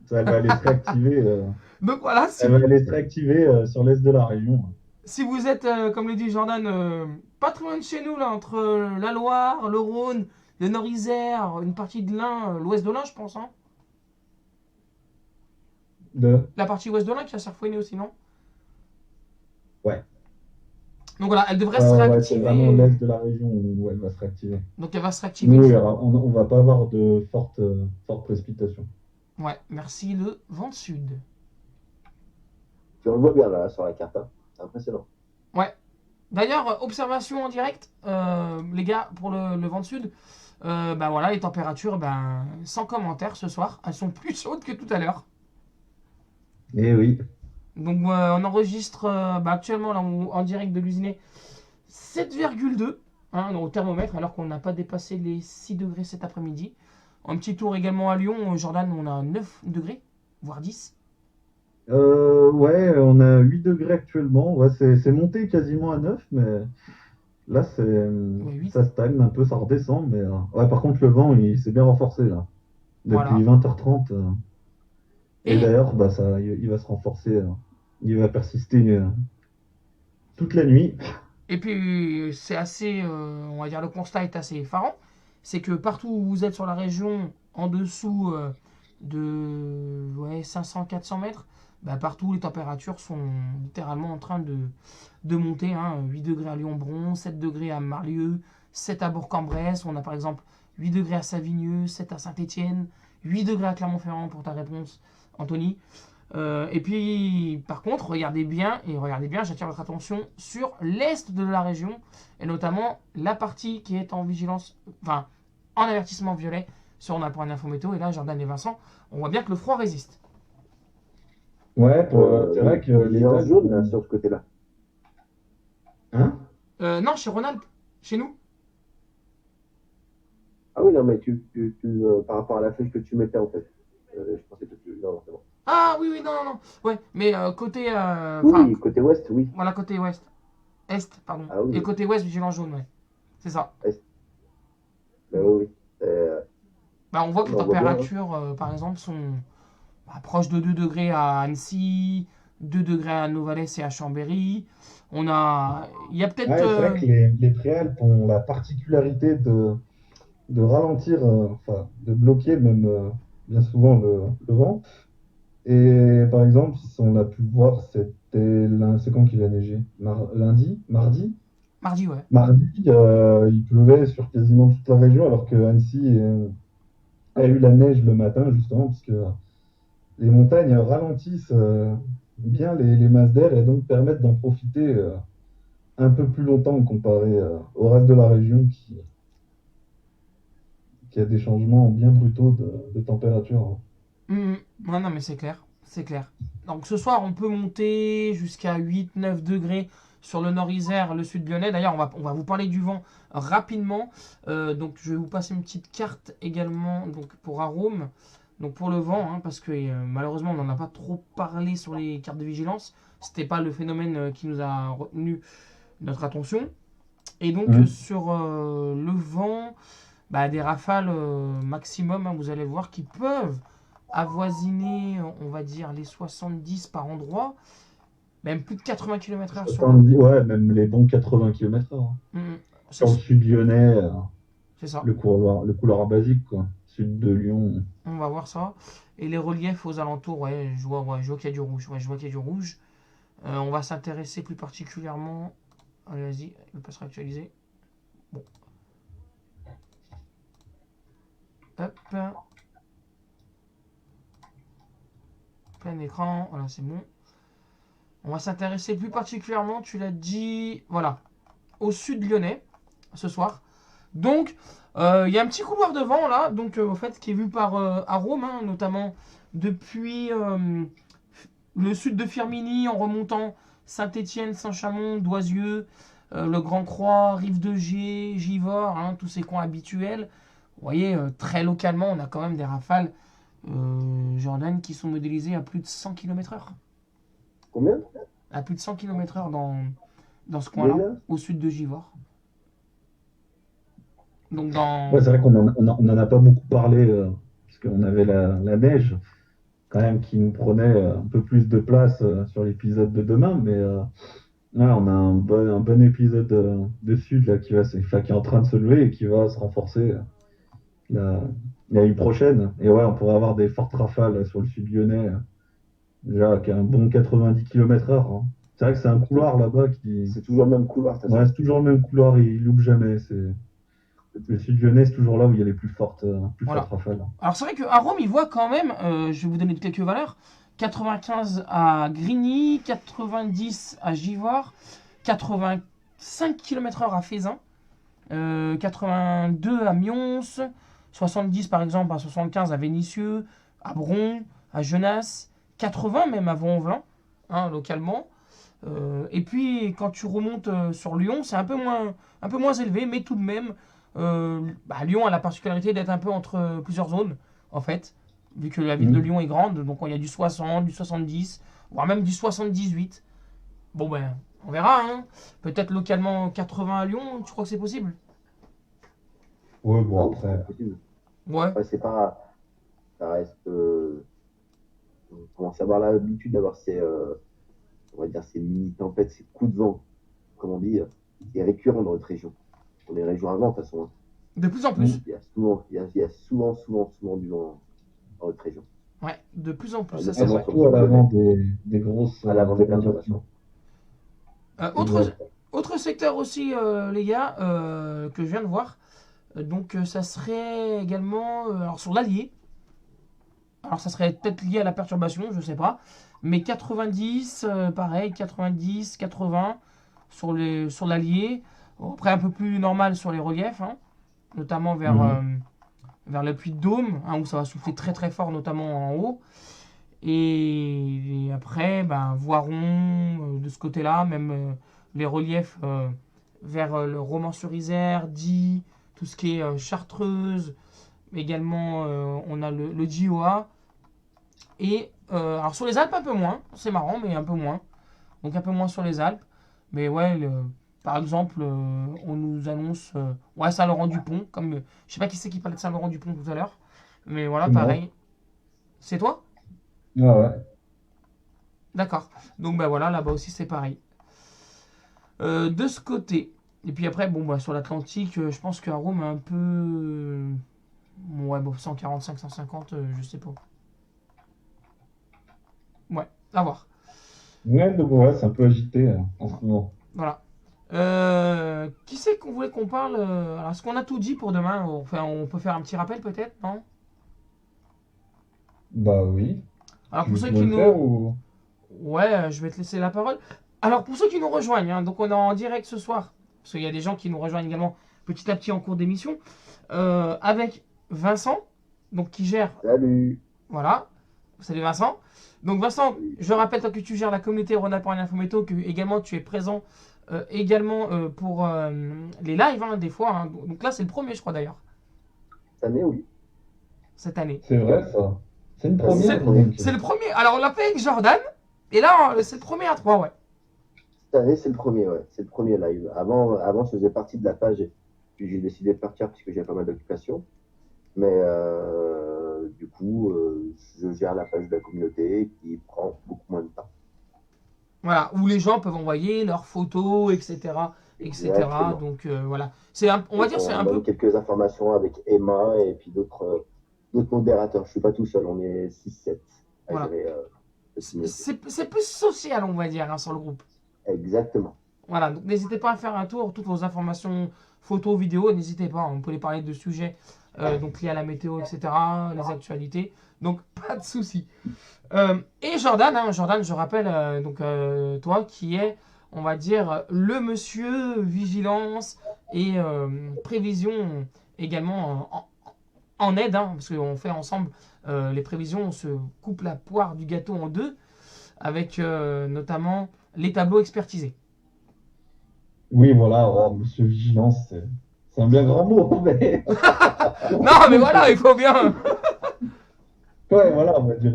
ça va aller se réactiver. Donc voilà, Elle va aller se réactiver sur l'est de la région. si vous êtes, comme le dit Jordan, pas trop loin de chez nous, là, entre la Loire, le Rhône, le Nord-Isère, une partie de l'Ain, l'ouest de l'Ain, je pense. Hein. La partie ouest de l'Ain qui a Sarfouiné aussi, non? Ouais. Donc voilà, elle devrait se Ouais, c'est réactiver. vraiment l'est de la région où elle va se réactiver. Donc elle va se réactiver. Nous, on va pas avoir de fortes précipitations. Ouais, merci le vent de sud. Puis on le voit bien là sur la carte. Hein. C'est impressionnant. Ouais. D'ailleurs, observation en direct, les gars, pour le vent de sud. Bah voilà, les températures, ben, sans commentaire ce soir, elles sont plus chaudes que tout à l'heure. Eh oui. Donc on enregistre actuellement là, en direct de l'usiné 7,2 hein, au thermomètre alors qu'on n'a pas dépassé les 6 degrés cet après-midi. Un petit tour également à Lyon, Jordan, on a 9 degrés, voire 10. Ouais, on a 8 degrés actuellement. Ouais, c'est monté quasiment à 9, mais là, Ouais, 8. ça stagne un peu, ça redescend. Mais ouais, par contre, le vent, il s'est bien renforcé là. Depuis Voilà. 20h30. Et Et, d'ailleurs, bah, il va se renforcer. Il va persister toute la nuit. et puis c'est assez, on va dire le constat est assez effarant. C'est que partout où vous êtes sur la région, en dessous de ouais, 500-400 mètres, bah, partout les températures sont littéralement en train de monter. Hein. 8 degrés à Lyon-Bron, 7 degrés à Marlieux, 7 à Bourg-en-Bresse. On a par exemple 8 degrés à Savigneux, 7 à Saint-Étienne, 8 degrés à Clermont-Ferrand pour ta réponse, Anthony. Et puis, par contre, regardez bien, j'attire votre attention sur l'est de la région, et notamment la partie qui est en vigilance, enfin, en avertissement violet sur on a pour un info météo. Et là, Jordan et Vincent, on voit bien que le froid résiste. Ouais, c'est vrai que les Vigilance dalles jaune là, sont- sur ce côté-là. Hein? Non, chez Rhône-Alpes, chez nous. Ah oui, non, mais par rapport à la flèche que tu mettais en fait. Je pensais que tu. Non, c'est bon. Ah oui, oui, non, non, non. Ouais, mais côté, Oui, enfin, oui, côté ouest, oui. voilà, côté ouest, est, pardon. Ah Et oui, côté ouest, vigilance jaune, ouais. C'est ça. est. Ben oui, oui. Bah, on voit que les On voit bien, hein. températures, par exemple, sont proches de 2 degrés à Annecy, 2 degrés à Novales et à Chambéry. Il y a peut-être. Ouais, c'est vrai que les préalpes ont la particularité de ralentir, enfin, de bloquer même bien souvent le vent. Et par exemple, si on a pu voir, c'est quand qu'il a neigé? Lundi? Mardi? Mardi, ouais. Mardi, il pleuvait sur quasiment toute la région, alors que Annecy a eu la neige le matin, justement, parce que les montagnes ralentissent bien les masses d'air et donc permettent d'en profiter un peu plus longtemps comparé au reste de la région qui a des changements bien brutaux de température, hein. Mhm. Ouais, non, mais c'est clair. C'est clair. Donc ce soir, on peut monter jusqu'à 8-9 degrés sur le nord-Isère, le sud lyonnais. D'ailleurs, on va vous parler du vent rapidement. Donc je vais vous passer une petite carte également donc, pour Arôme. Donc pour le vent, hein, parce que malheureusement, on n'en a pas trop parlé sur les cartes de vigilance. C'était pas le phénomène qui nous a retenu notre attention. Et donc Mm. sur le vent, bah, des rafales maximum, hein, vous allez voir, qui peuvent avoisiner, on va dire, les 70 par endroit, même plus de 80 km/h sur le. 70, ouais, même les bons 80 km/h. Mhm. Sur le sud lyonnais, C'est ça. le couloir basique, quoi. Sud de Lyon. On va voir ça. Et les reliefs aux alentours, ouais, je vois qu'il y a du rouge. Ouais, je vois qu'il y a du rouge. On va s'intéresser plus particulièrement. Allez, vas-y, il va pas se réactualiser. Bon. Hop. Plein écran. Voilà, c'est bon. On va s'intéresser plus particulièrement, tu l'as dit, voilà, au sud lyonnais, ce soir. Donc, il y a un petit couloir de vent là, donc au fait, qui est vu par Arôme, hein, notamment depuis le sud de Firminy, en remontant Saint-Étienne, Saint-Chamond, Doisieux, le Grand Croix, Rive de Gier, Givors, hein, tous ces coins habituels. Vous voyez, très localement, on a quand même des rafales, Jordan, qui sont modélisées à plus de 100 km/h. Combien? À plus de 100 km/h dans ce coin-là, Déjà? au sud de Givors. Donc Ouais, c'est vrai qu'on en a pas beaucoup parlé, parce qu'on avait la neige, quand même, qui nous prenait un peu plus de place sur l'épisode de demain, mais ouais, on a un bon épisode de Sud là, enfin, qui est en train de se lever et qui va se renforcer la, la nuit prochaine. Et ouais, on pourrait avoir des fortes rafales sur le sud lyonnais, déjà, qui a un bon 90 km/h, hein. C'est vrai que c'est un couloir là-bas qui. C'est toujours le même couloir, de toute Ouais, façon. c'est toujours le même couloir, il loupe jamais. Le sud lyonnais, c'est toujours là où il y a les plus voilà. fortes rafales. Alors c'est vrai qu'à Rome, il voit quand même, je vais vous donner quelques valeurs, 95 à Grigny, 90 à Givors, 85 km/h à Fézin, 82 à Mions, 70 par exemple à 75 à Vénissieux, à Bron, à Genasse, 80 même à Vaux-en-Velin, hein, localement. Et puis quand tu remontes sur Lyon, c'est un peu moins élevé, mais tout de même, Lyon a la particularité d'être un peu entre plusieurs zones, en fait, vu que la ville de Lyon est grande, donc il y a du 60, du 70, voire même du 78. Bon ben, on verra, hein. Peut-être localement 80 à Lyon, tu crois que c'est possible? Ouais, Ah bon, oui, après. c'est possible. Ouais. Après, c'est pas, ça reste, on commence à avoir l'habitude d'avoir on va dire, ces mini-tempêtes, ces coups de vent, comme on dit, c'est récurrent dans notre région. On est région avant, de toute façon, hein. De plus en plus. Il y a souvent du vent dans notre région. Ouais, de plus en plus, ça c'est Notamment vrai. sur Surtout à le l'avant Lyonnais, des grosses à l'avant des perturbations. perturbations. Autre, Ouais. autre secteur aussi, les gars, que je viens de voir. Donc, ça serait également alors sur l'Allier. Alors, ça serait peut-être lié à la perturbation, je sais pas. Mais 90, pareil, 90, 80 sur l'Allier. Bon, après, un peu plus normal sur les reliefs, hein, notamment vers le Puy-de-Dôme, hein, où ça va souffler très très fort, notamment en haut. Et après, Voiron, de ce côté-là, même les reliefs vers le Romans-sur-Isère, Die, tout ce qui est Chartreuse. Également, on a le GOA. Et alors sur les Alpes, un peu moins. C'est marrant, mais un peu moins. Donc un peu moins sur les Alpes. Mais ouais, par exemple, on nous annonce ouais, Saint-Laurent-du-Pont. Comme, je sais pas qui c'est qui parlait de Saint-Laurent-du-Pont tout à l'heure. Mais voilà, C'est moi. pareil. C'est toi? Ah ouais. D'accord. Donc voilà, là-bas aussi c'est pareil. De ce côté. Et puis après, sur l'Atlantique, je pense qu'un Rome est un peu. Ouais, 145, 150, je sais pas. Ouais, à voir. Ouais, donc ouais, c'est un peu agité en ce moment. Voilà. Qui c'est qu'on voulait qu'on parle alors, est-ce qu'on a tout dit pour demain? Enfin, on peut faire un petit rappel peut-être, non? Bah oui. Alors Tu pour veux ceux tu qui veux le faire nous. ou... Ouais, je vais te laisser la parole. Alors pour ceux qui nous rejoignent, hein, donc on est en direct ce soir, parce qu'il y a des gens qui nous rejoignent également petit à petit en cours d'émission, avec Vincent, donc qui gère. Salut! Voilà. Salut Vincent. Donc Vincent, je rappelle toi que tu gères la communauté Rhône-Alpes en Info Météo, que également tu es présent également pour les lives, hein, des fois, hein. Donc là c'est le premier je crois d'ailleurs, Cette année, oui. cette année. C'est vrai, ça. C'est une C'est première, le premier. donc. C'est le premier. Alors on l'a fait avec Jordan, et là c'est le premier à 3, ouais. Cette année, c'est le premier, ouais. C'est le premier live. Avant, je faisais partie de la page, puis j'ai décidé de partir parce que j'ai pas mal d'occupations. Mais du coup, je gère la page de la communauté qui prend beaucoup moins de temps. Voilà, où les gens peuvent envoyer leurs photos, etc. etc. Exactement. Donc voilà. On va dire c'est un On donne peu. quelques informations avec Emma et puis d'autres modérateurs. Je suis pas tout seul, on est 6-7 à Voilà. gérer cette communauté. C'est plus social, on va dire, hein, sur le groupe. Exactement. Voilà, donc n'hésitez pas à faire un tour, toutes vos informations, photos, vidéos, n'hésitez pas, on peut les parler de sujets donc liés à la météo, etc., les actualités, donc pas de souci. Et Jordan, hein, Jordan, je rappelle, toi qui es, on va dire, le monsieur vigilance et prévision également en aide, hein, parce qu'on fait ensemble les prévisions, on se coupe la poire du gâteau en deux, avec notamment les tableaux expertisés. Oui, voilà, oh, monsieur Vigilance, c'est un bien grand mot, mais. Non, mais voilà, il faut bien. Ouais, voilà, on va dire.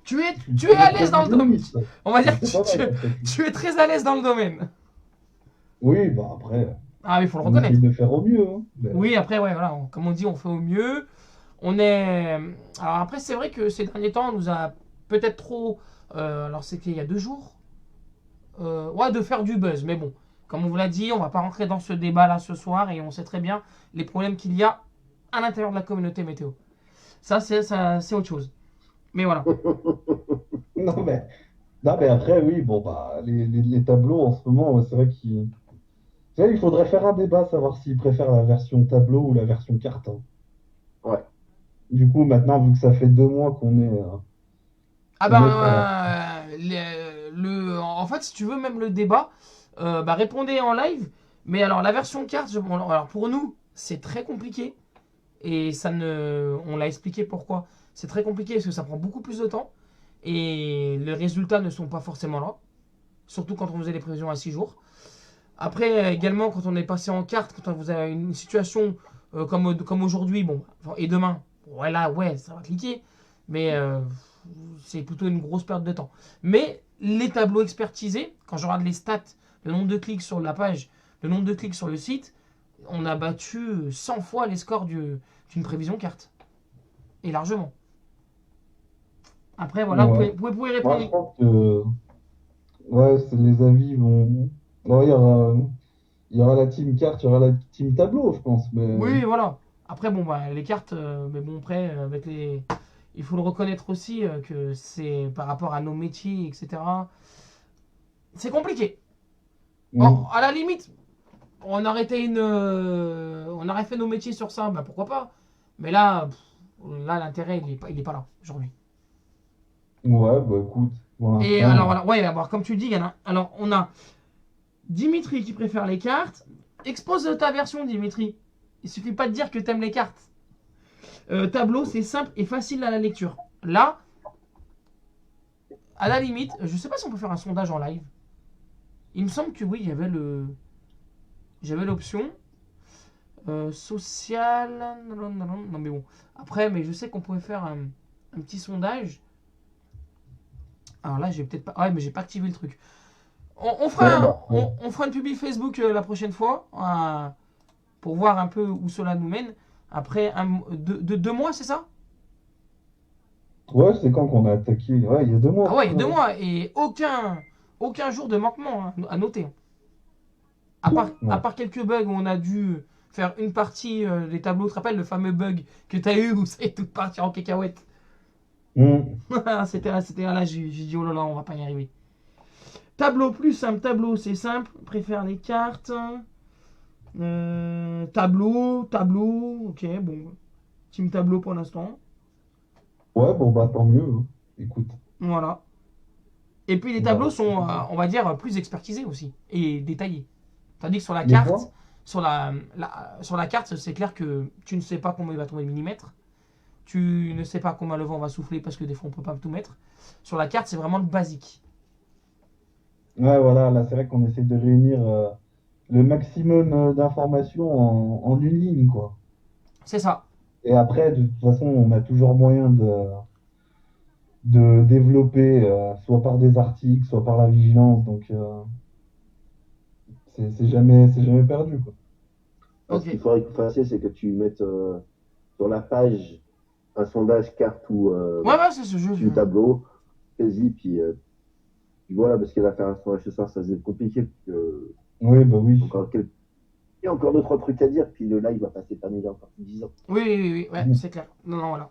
Tu es à l'aise dans le domaine. On va dire que C'est pas mal, comme ça. tu es très à l'aise dans le domaine. Oui, bah après, Ah, mais il faut le on essaye reconnaître. de faire au mieux. Hein. Mais- Oui, après, ouais, voilà, comme on dit, on fait au mieux. On est. Alors après, c'est vrai que ces derniers temps, on nous a peut-être trop. Alors c'était il y a 2 jours. Ouais, de faire du buzz. Mais bon, comme on vous l'a dit, on va pas rentrer dans ce débat-là ce soir et on sait très bien les problèmes qu'il y a à l'intérieur de la communauté météo. Ça, c'est autre chose. Mais voilà. Non, mais après, oui, bon, bah, les tableaux en ce moment, ouais, c'est vrai qu'il. Tu sais, il faudrait faire un débat, savoir s'ils préfèrent la version tableau ou la version carte. Hein. Ouais. Du coup, maintenant, vu que ça fait 2 mois qu'on est. Ah On est en fait, si tu veux même le débat, répondez en live. Mais alors la version carte, alors pour nous, c'est très compliqué. Et on l'a expliqué pourquoi. C'est très compliqué parce que ça prend beaucoup plus de temps. et les résultats ne sont pas forcément là, surtout quand on faisait les prévisions à 6 jours. Après, également, quand on est passé en carte, quand vous avez une situation comme aujourd'hui, bon, et demain, ouais, là, ouais, ça va cliquer, mais c'est plutôt une grosse perte de temps. Mais les tableaux expertisés, quand je regarde les stats, le nombre de clics sur la page, le nombre de clics sur le site, on a battu 100 fois les scores d'une prévision carte. Et largement. Après, voilà, Ouais. vous pouvez Moi, je répondre. pense que ouais, les avis vont. Bon, il y aura la team carte, il y aura la team tableau, je pense. Mais Oui, voilà. Après, bon, bah, les cartes, mais bon, après, avec les. Il faut le reconnaître aussi que c'est par rapport à nos métiers, etc. C'est compliqué. Bon, mm. à la limite, on aurait fait nos métiers sur ça, bah pourquoi pas. Mais là, là l'intérêt, il est pas là, aujourd'hui. Ouais, bah écoute, pour Et alors, l'instant. voilà, ouais, alors, comme tu dis, il y en a. Alors, on a Dimitri qui préfère les cartes. Expose ta version, Dimitri. Il suffit pas de dire que t'aimes les cartes. Tableau, c'est simple et facile à la lecture. Là, à la limite, je sais pas si on peut faire un sondage en live. Il me semble que oui, j'avais l'option. Social. Non, mais bon. Après, mais je sais qu'on pouvait faire un petit sondage. Alors là, j'ai peut-être pas. Ouais, mais j'ai pas activé le truc. On Ouais, fera, bah, ouais. on fera une publi Facebook la prochaine fois pour voir un peu où cela nous mène. Après 2 mois, c'est ça? Ouais, c'est quand qu'on a attaqué? Ouais, il y a 2 mois, Ah à ouais, peu il y a près. deux Ouais. mois et aucun jour de manquement à noter. À Ouais. part quelques bugs où on a dû faire une partie des tableaux. Tu te rappelles le fameux bug que tu as eu où c'est tout parti en cacahuète? Mm. C'était là, j'ai dit oh là là, on va pas y arriver. Tableau plus simple, tableau c'est simple. Préfère les cartes. Tableau, ok, bon. Team tableau pour l'instant. Ouais, bon, bah tant mieux, hein. Écoute, Voilà. Et puis les tableaux bah, sont, on va dire, plus expertisés aussi et détaillés. Tandis que sur la les carte, quoi? sur la carte, c'est clair que tu ne sais pas combien il va tomber de millimètres. Tu ne sais pas combien le vent va souffler parce que des fois on peut pas tout mettre. Sur la carte, c'est vraiment le basique. Ouais, voilà, là, c'est vrai qu'on essaie de réunir le maximum d'informations en une ligne, quoi. C'est ça. Et après, de toute façon, on a toujours moyen de développer, soit par des articles, soit par la vigilance. Donc, c'est jamais perdu, quoi. Ah, Ok. ce qu'il faudrait que vous fassiez, c'est que tu mettes sur la page un sondage carte ou Ouais, c'est ce jeu. team tableau, fais-y, puis voilà, parce qu'elle va faire un sondage ce soir, ça va être compliqué, parce que Oui, bah oui. encore quel- il y a encore deux, trois trucs à dire, puis le live va passer parmi les encore 10 ans. Oui, ouais, Mm. c'est clair. Non, non, voilà.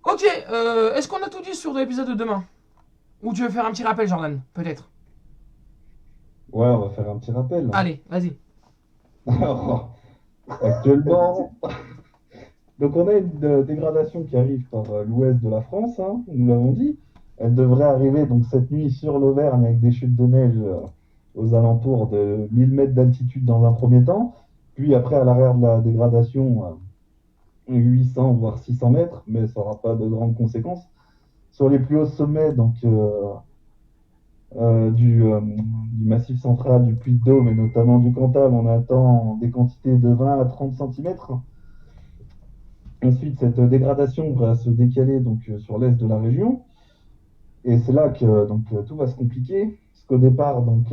Ok, est-ce qu'on a tout dit sur l'épisode de demain? Ou tu veux faire un petit rappel, Jordan? Peut-être. Ouais, on va faire un petit rappel. Allez, vas-y. Alors, actuellement, donc on a une dégradation qui arrive par l'ouest de la France, hein, nous l'avons dit. Elle devrait arriver donc cette nuit sur l'Auvergne avec des chutes de neige aux alentours de 1000 mètres d'altitude dans un premier temps. Puis après, à l'arrière de la dégradation, 800 voire 600 mètres, mais ça n'aura pas de grandes conséquences. Sur les plus hauts sommets donc, du Massif central, du Puy-de-Dôme et notamment du Cantal, on attend des quantités de 20 à 30 centimètres. Ensuite, cette dégradation va se décaler donc, sur l'est de la région. Et c'est là que donc, tout va se compliquer. Parce qu'au départ, donc,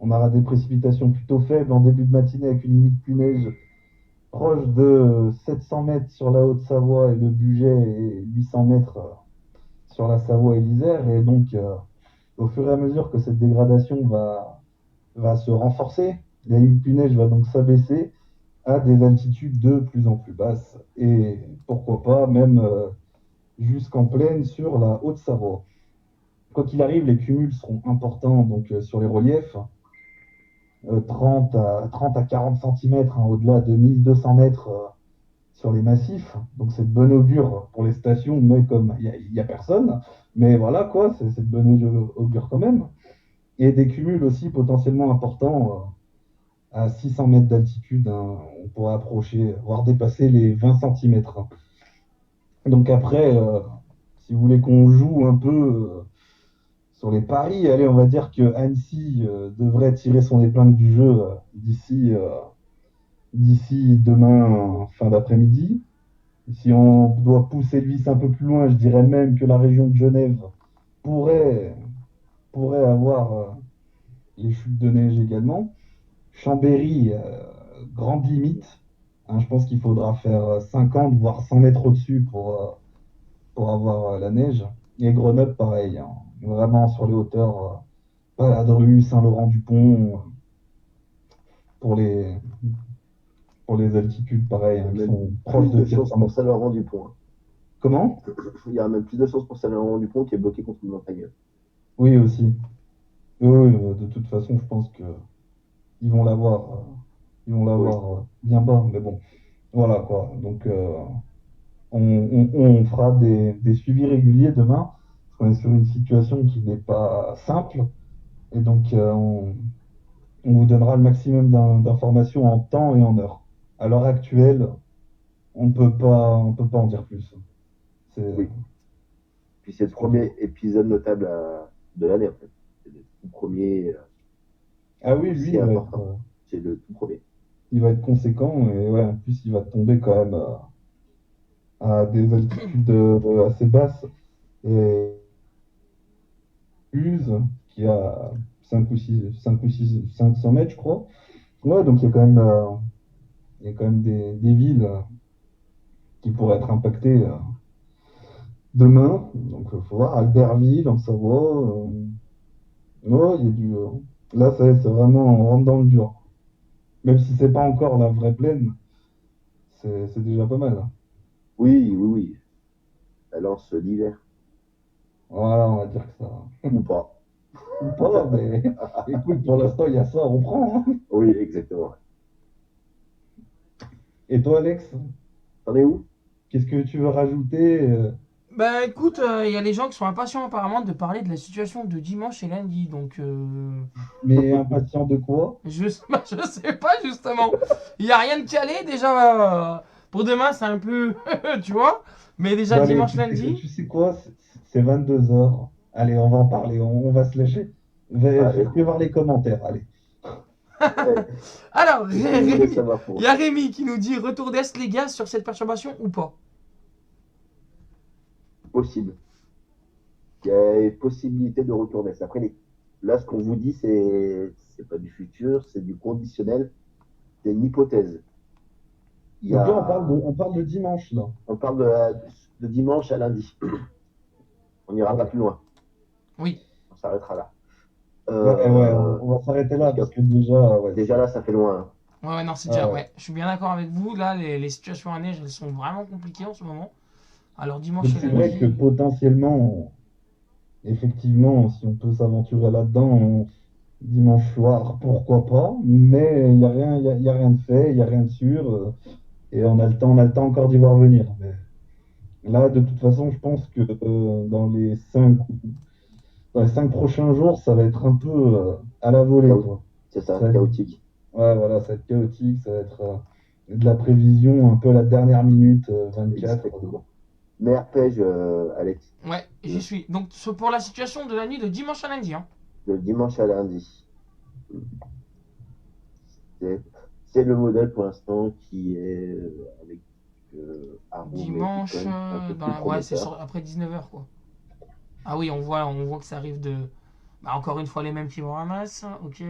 on aura des précipitations plutôt faibles en début de matinée avec une limite pluie-neige proche de 700 mètres sur la Haute-Savoie et le Bugey et 800 mètres sur la Savoie et l'Isère. Et donc, au fur et à mesure que cette dégradation va se renforcer, la limite pluie-neige va donc s'abaisser à des altitudes de plus en plus basses. Et pourquoi pas même jusqu'en plaine sur la Haute-Savoie. Quoi qu'il arrive, les cumuls seront importants donc, sur les reliefs, 30 à 40 cm au-delà de 1200 mètres sur les massifs. Donc c'est de bon augure pour les stations, mais comme il y a personne. Mais voilà, quoi, c'est de bon augure quand même. Et des cumuls aussi potentiellement importants à 600 mètres d'altitude. Hein, on pourra approcher, voire dépasser les 20 cm. Donc après, si vous voulez qu'on joue un peu sur les paris, allez, on va dire que Annecy devrait tirer son épingle du jeu d'ici demain, fin d'après-midi. Si on doit pousser le vice un peu plus loin, je dirais même que la région de Genève pourrait, pourrait avoir les chutes de neige également. Chambéry, grande limite. Hein, je pense qu'il faudra faire 50, voire 100 mètres au-dessus pour avoir la neige. Et Grenoble, pareil, hein, vraiment sur les hauteurs, Paladru, Saint-Laurent-du-Pont, pour les, pour les altitudes, pareil, hein, qui Même sont proches plus de de chance 400 pour mètres. Saint-Laurent-du-Pont, hein. Comment? Il y a même plus de chance pour Saint-Laurent-du-Pont qui est bloqué contre une montagne. Oui, aussi. Oui, de toute façon, je pense que ils vont l'avoir, Oui. bien bas, mais bon, voilà quoi. Donc, on fera des suivis réguliers demain, parce qu'on est sur une situation qui n'est pas simple, et donc on vous donnera le maximum d'informations en temps et en heure. À l'heure actuelle, on peut pas en dire plus. C'est, Oui. Puis c'est le parce que du premier épisode notable de l'année, en fait. C'est le tout premier Ah oui, lui, aussi important. C'est le tout premier. il va être conséquent, et ouais, en plus, il va tomber quand même à des altitudes assez basses. Et Use, qui a 500 mètres, je crois. Ouais, donc il y a quand même des villes qui pourraient être impactées demain. Donc, il faut voir Albertville, en Savoie. Ouais, il y a là, c'est vraiment, on rentre dans le dur. Même si c'est pas encore la vraie plaine, c'est déjà pas mal. Oui, oui, oui. Ça lance l'hiver. Voilà, on va dire que ça. Ou pas. Ou pas, mais écoute, pour l'instant, il y a ça, on prend, hein. Oui, exactement. Et toi, Alex, T'en es où? qu'est-ce que tu veux rajouter Bah écoute, il y a les gens qui sont impatients apparemment de parler de la situation de dimanche et lundi, donc Mais impatient de quoi? bah, je sais pas justement. Il y a rien de calé déjà. Pour demain, c'est un peu, tu vois. Mais déjà Bon, allez, dimanche, lundi. tu sais quoi? C'est 22 heures. Allez, on va en parler, on va se lâcher. Allez. Fais voir les commentaires, allez. Eh, Alors, qu'est-ce que vous voulez Rémi, savoir il pour y a Rémi qui nous dit retour d'Est les gars sur cette perturbation ou pas. possible? Il y a une possibilité de retour d'Est. Après, là, ce qu'on vous dit, c'est pas du futur, c'est du conditionnel, c'est une hypothèse. Il y Donc là, a, on parle de dimanche, là. on parle de dimanche à lundi. On n'ira pas plus loin. Oui. On s'arrêtera là. Ouais, on va s'arrêter là, parce que déjà, ouais, Déjà là, ça fait loin, hein. Ouais, non, c'est Ah déjà. ouais. Ouais, je suis bien d'accord avec vous. Là, les situations à neige, elles sont vraiment compliquées en ce moment. Alors, Donc dimanche et c'est vrai que lundi. potentiellement, effectivement, si on peut s'aventurer là-dedans, dimanche soir, pourquoi pas, mais il y a rien de fait, il n'y a rien de sûr, et on a le temps encore d'y voir venir. Mais là, de toute façon, je pense que dans les 5 prochains jours, ça va être un peu à la volée, Chaos- quoi. C'est ça, Ça va être- chaotique. ouais, voilà, ça va être chaotique, ça va être de la prévision un peu à la dernière minute, 24. Exactement. Mais arpège, Alex, Ouais, j'y suis. Donc, pour la situation de la nuit de dimanche à lundi. Hein. de dimanche à lundi. C'est c'est le modèle pour l'instant qui est avec Arrow, mais qui est Dimanche, quand même un peu plus ouais, c'est prometteur. après 19h quoi. Ah oui, on voit que ça arrive de. Bah, encore une fois, les mêmes qui vont ramasser. Ok.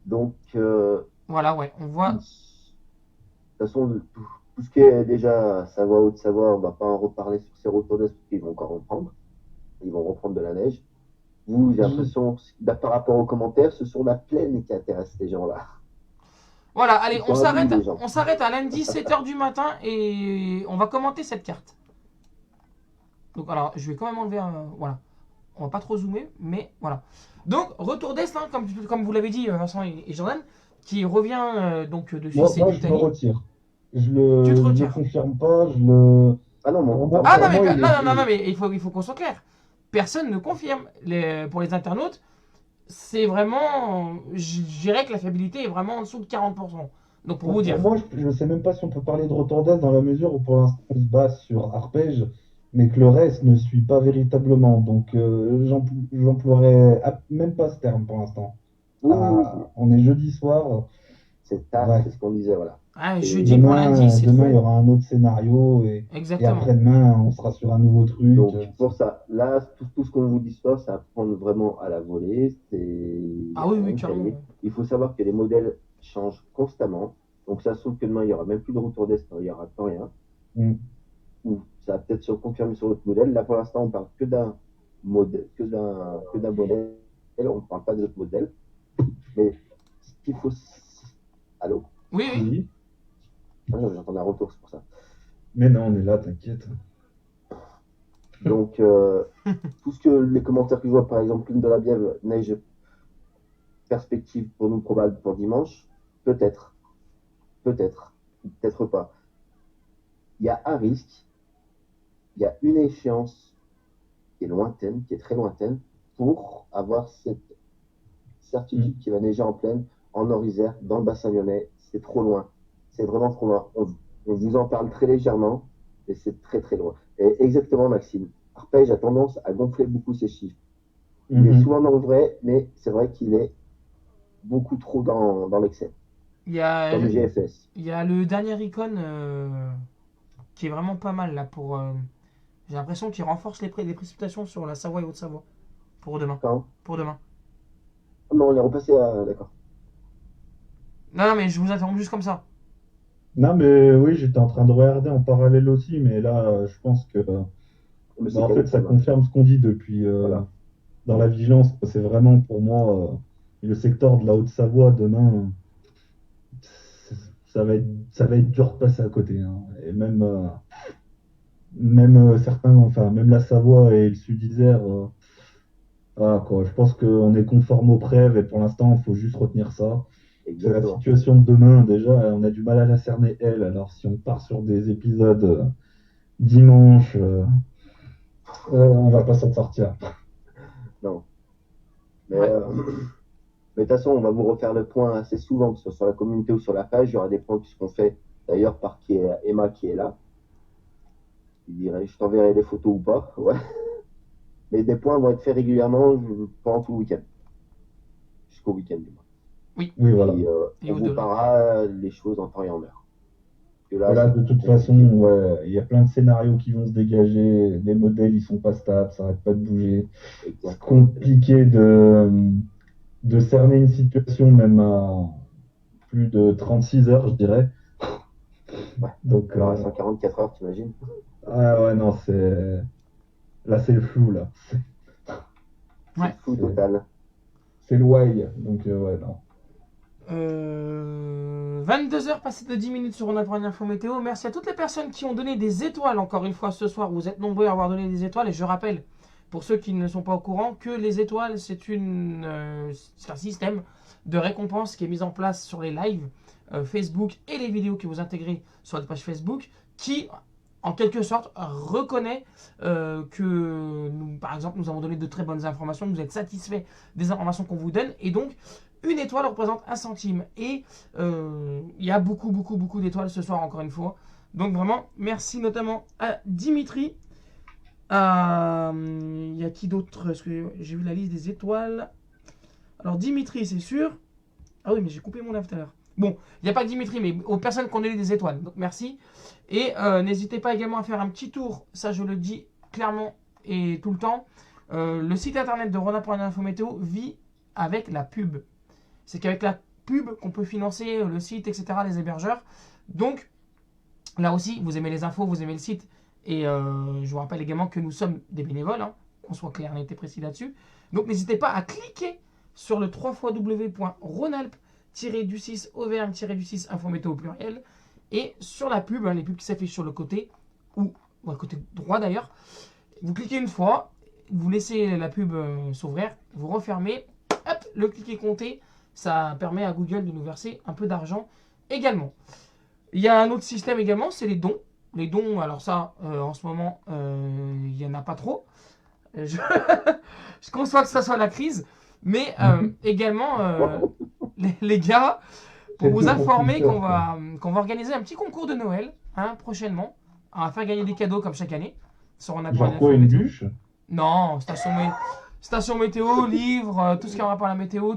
Donc, Voilà, ouais, on de voit. toute façon, tout ce qui est déjà Savoie, Haute-Savoie, on va pas en reparler sur ces retours d'Est parce qu'ils vont encore reprendre. Ils vont reprendre de la neige. Vous, j'ai l'impression, par rapport aux commentaires, ce sont la plaine qui intéresse les gens là. Voilà, allez, Ils sont habiles, les gens. on s'arrête à lundi 7h du matin et on va commenter cette carte. Donc, alors, je vais quand même enlever un. Voilà. On va pas trop zoomer, mais voilà. Donc, retour d'Est, hein, comme vous l'avez dit, Vincent et Jordan, qui revient donc de Suisse et Moi, je me d'Italie. retire. Tu te Je le retires. confirme pas, je le. Ah non, Pour moi, Ah pour non, mais, moi, il est- non, mais il faut qu'on soit clair. Personne ne confirme. Pour les internautes, c'est vraiment. Je dirais que la fiabilité est vraiment en dessous de 40%. Donc pour vous dire. Moi, je ne sais même pas si on peut parler de retour d'Est dans la mesure où pour l'instant on se base sur Arpège, mais que le reste ne suit pas véritablement. Donc j'emploierais même pas ce terme pour l'instant. Oui, oui, oui, On est jeudi soir. c'est tard, Ouais. c'est ce qu'on disait, voilà. Ah, Et jeudi pour lundi, c'est Demain, il y trop. aura un autre scénario et Exactement. après-demain, on sera sur un nouveau truc. Donc, pour ça, là, tout ce qu'on vous dit ça, c'est à prendre vraiment à la volée. Ah oui, oui, rien de carrément. cahier. Il faut savoir que les modèles changent constamment. Donc, ça se trouve que demain, il n'y aura même plus de retour d'Est, il n'y aura plus rien. Mm. Ou ça va peut-être se confirmer sur l'autre modèle. Là, pour l'instant, on parle que d'un modèle, que d'un modèle. On ne parle pas des autres modèles. Mais ce qu'il faut. Allô? Oui, oui. Oui. Ah, j'entends un retour, c'est pour ça. Mais non, on est là, t'inquiète. Donc, tout ce que les commentaires que je vois, par exemple, Lune de la Bièvre, neige, perspective pour nous probable pour dimanche, peut-être, peut-être pas. Il y a un risque, il y a une échéance qui est lointaine, qui est très lointaine, pour avoir cette certitude qui va neiger en pleine, en Nord-Isère, dans le bassin lyonnais. C'est trop loin. C'est vraiment trop loin. On vous en parle très légèrement, mais c'est très très loin. Et exactement, Maxime. Arpège a tendance à gonfler beaucoup ses chiffres. Il est souvent dans le vrai, mais c'est vrai qu'il est beaucoup trop dans l'excès. Il y a, Comme GFS. il y a le dernier icon qui est vraiment pas mal là pour. J'ai l'impression qu'il renforce les précipitations sur la Savoie et Haute-Savoie pour demain. Quand Pour demain. Non, on est repassé à. D'accord. Non, non, mais je vous interromps juste comme ça. Non, mais oui, j'étais en train de regarder en parallèle aussi, mais là, je pense que Mais c'est en calme, fait, ça ça va. confirme ce qu'on dit depuis Voilà. dans la vigilance. C'est vraiment pour moi le secteur de la Haute-Savoie demain, c'est- ça va être dur de passer à côté, hein. Et même certains, enfin, même la Savoie et le Sud-Isère, quoi. Je pense qu'on est conforme aux preuves et pour l'instant, il faut juste retenir ça. C'est la Exactement. situation de demain, déjà, on a du mal à la cerner, elle. Alors, si on part sur des épisodes dimanche, on va pas s'en sortir. Non. Mais Ouais. mais de toute façon, on va vous refaire le point assez souvent, que ce soit sur la communauté ou sur la page. Il y aura des points qui seront faits d'ailleurs par Emma qui est là. Il dirait, je t'enverrai des photos ou pas. Ouais. Mais des points vont être faits régulièrement pendant tout le week-end. Jusqu'au week-end, du moins. Oui. Oui, voilà. Et Et on vous au-delà. parlera les choses en temps et en heure. Parce que là, Voilà, c'est de toute compliqué. façon, ouais, il y a plein de scénarios qui vont se dégager. Les modèles, ils sont pas stables, ça arrête pas de bouger. C'est Exactement. compliqué de cerner une situation même à plus de 36 heures, je dirais. Ouais. Donc, Alors à 144 heures, t'imagines? ouais, non, là, c'est le flou, là. C'est Ouais. fou total. C'est le why. Donc, ouais, non. 22h passées de 10 minutes sur On apprend une info météo. Merci à toutes les personnes qui ont donné des étoiles encore une fois ce soir. Vous êtes nombreux à avoir donné des étoiles et je rappelle, pour ceux qui ne sont pas au courant, que les étoiles c'est un système de récompense qui est mis en place sur les lives Facebook et les vidéos que vous intégrez sur votre page Facebook qui en quelque sorte reconnaît que nous, par exemple, nous avons donné de très bonnes informations, que vous êtes satisfait des informations qu'on vous donne et donc une étoile représente 1 centime. Et il y a beaucoup d'étoiles ce soir, encore une fois. Donc vraiment, merci notamment à Dimitri. Il y a qui d'autre? Est-ce que j'ai vu la liste des étoiles? Alors Dimitri, c'est sûr. Ah oui, mais j'ai coupé mon live tout à l'heure. Bon, il n'y a pas que Dimitri, mais aux personnes qui ont donné des étoiles. Donc merci. Et n'hésitez pas également à faire un petit tour, ça je le dis clairement et tout le temps. Le site internet de Ronan pour une info météo vit avec la pub. C'est qu'avec la pub qu'on peut financer le site, etc., les hébergeurs. Donc, là aussi, vous aimez les infos, vous aimez le site. Et je vous rappelle également que nous sommes des bénévoles, hein, qu'on soit clair, net et précis là-dessus. Donc, n'hésitez pas à cliquer sur le www.ronalp-du6 auvergne-du6 info météo au pluriel. Et sur la pub, hein, les pubs qui s'affichent sur le côté, ou à côté droit d'ailleurs, vous cliquez une fois, vous laissez la pub s'ouvrir, vous refermez, hop, le clic est compté. Ça permet à Google de nous verser un peu d'argent également. Il y a un autre système également, c'est les dons. Les dons, alors ça, en ce moment, il n'y en a pas trop. Je conçois que ça soit la crise. Mais également, les gars, pour vous Quelques informer propulseurs, qu'on va organiser un petit concours de Noël hein, prochainement. On va faire gagner des cadeaux comme chaque année. Sur on a Genre quoi, une bûche? Non, station météo, livre, tout ce qui a rapport à la météo.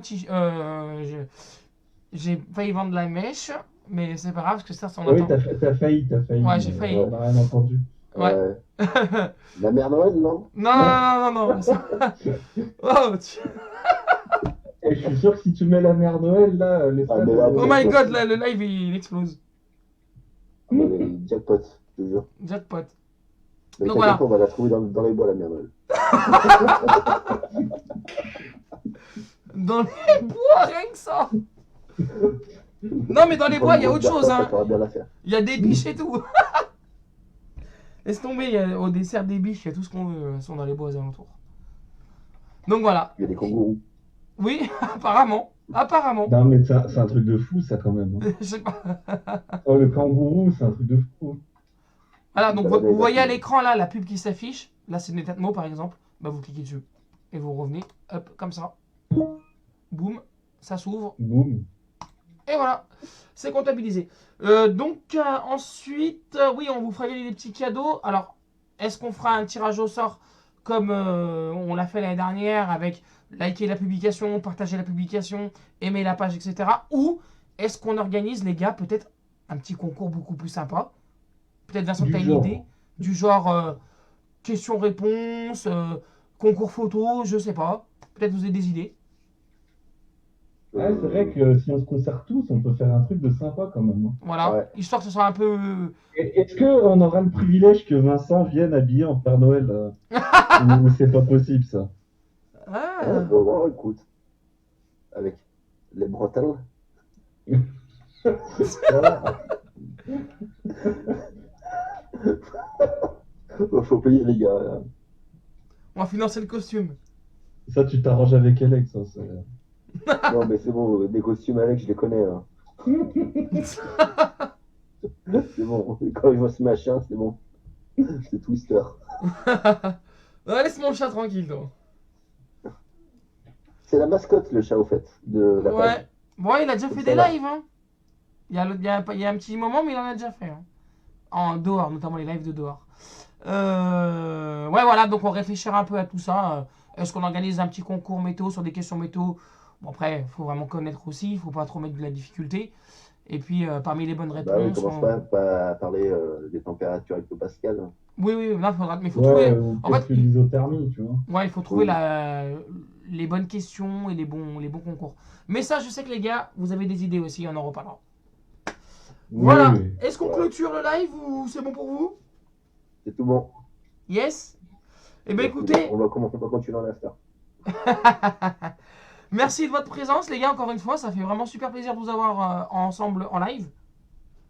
J'ai failli vendre la mèche, mais c'est pas grave parce que ça, on Ah oui, attend. t'as failli. Ouais, j'ai failli. On n'a rien entendu. Ouais. La mère Noël, non? Non. Oh, Et je suis sûr que si tu mets la mère Noël, là, les Ah, fans, mais là, oh my god, là, le live il explose. Jackpot, je te jure. Jackpot. Mais Donc t'inquiète voilà. pas, on va la trouver dans les bois, la mère Noël. Dans les bois, rien que ça. Non, mais dans les bois, il y a autre chose. Ça Hein. pourra bien la faire. Il y a des biches et tout. Laisse tomber, il y a, au dessert des biches, il y a tout ce qu'on veut, sont dans les bois aux alentours. Donc voilà. Il y a des kangourous. Oui, apparemment. Apparemment. Non, mais c'est un truc de fou, ça, quand même. Hein. Je sais pas. Oh, le kangourou, c'est un truc de fou. Voilà, donc vous voyez à l'écran là la pub qui s'affiche. Là, c'est Netatmo par exemple. Bah, vous cliquez dessus. Et vous revenez. Hop, comme ça. Boum. Ça s'ouvre. Boum. Et voilà. C'est comptabilisé. Ensuite, oui, on vous fera gagner des petits cadeaux. Alors, est-ce qu'on fera un tirage au sort comme on l'a fait l'année dernière avec liker la publication, partager la publication, aimer la page, etc. Ou est-ce qu'on organise, les gars, peut-être un petit concours beaucoup plus sympa? Peut-être Vincent, t'as une idée? Du genre questions-réponses, concours photo, je sais pas. Peut-être vous avez des idées. Ouais, c'est vrai que si on se concerte tous, on peut faire un truc de sympa quand même. Hein. Voilà. Ouais. Histoire que ce soit un peu. Est-ce qu'on aura le privilège que Vincent vienne habillé en Père Noël ou c'est pas possible ça? Ah. On va voir, écoute. Avec les bretelles. Voilà. Faut payer les gars. Là. On va financer le costume. Ça, tu t'arranges avec Alex. Hein, Non, mais c'est bon, des costumes Alex, je les connais. Hein. C'est bon, quand je vois ce machin, c'est bon. C'est Twister. Ouais, laisse mon chat tranquille, toi. C'est la mascotte, le chat, au fait, de la page. Ouais. Bon, il a déjà fait Ça des va. lives. Hein. Il y a un petit moment, mais il en a déjà fait. Hein. En dehors, notamment les lives de dehors. Ouais, voilà, donc on réfléchira un peu à tout ça. Est-ce qu'on organise un petit concours météo sur des questions météo? Bon, après, il faut vraiment connaître aussi, il faut pas trop mettre de la difficulté. Et puis, parmi les bonnes Bah oui, réponses. commence pas à parler des températures hectopascales. Oui, là, faudra. Mais il faut ouais, trouver. ou En peut-être fait, l'isothermie, tu vois. ouais, il faut trouver Oui. les bonnes questions et les bons concours. Mais ça, je sais que les gars, vous avez des idées aussi, on en reparlera. Voilà. Oui. Est-ce qu'on clôture le live ou c'est bon pour vous? C'est tout bon. Yes? Eh bien, écoutez, On va continuer en after. merci de votre présence, les gars, encore une fois. Ça fait vraiment super plaisir de vous avoir ensemble en live.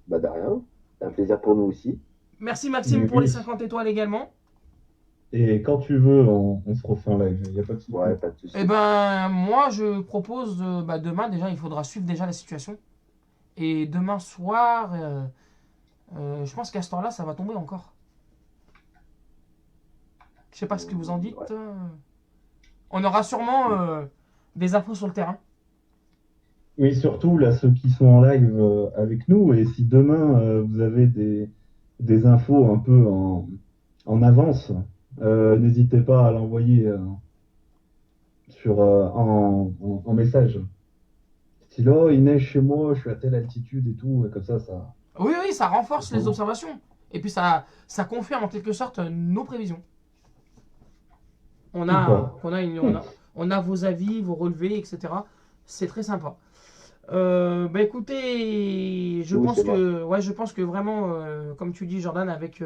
Bah, de rien. C'est un plaisir pour nous aussi. Merci, Maxime, Oui. pour les 50 étoiles également. Et quand tu veux, on se refait un live. Il n'y a pas de souci. Ouais, pas de soucis. Eh ben, moi, je propose demain, déjà, il faudra suivre déjà la situation. Et demain soir, je pense qu'à ce temps-là, ça va tomber encore. Je sais pas ce que vous en dites. Ouais. On aura sûrement des infos sur le terrain. Oui, surtout là, ceux qui sont en live avec nous. Et si demain vous avez des infos un peu en avance, n'hésitez pas à l'envoyer en message. Style, oh, il neige chez moi, je suis à telle altitude et tout. Et comme ça. Oui, ça renforce les Mhm. observations. Et puis ça confirme en quelque sorte nos prévisions. On a vos avis, vos relevés, etc. C'est très sympa. Bah écoutez, je Oui, pense c'est je pense que vraiment, comme tu dis Jordan, avec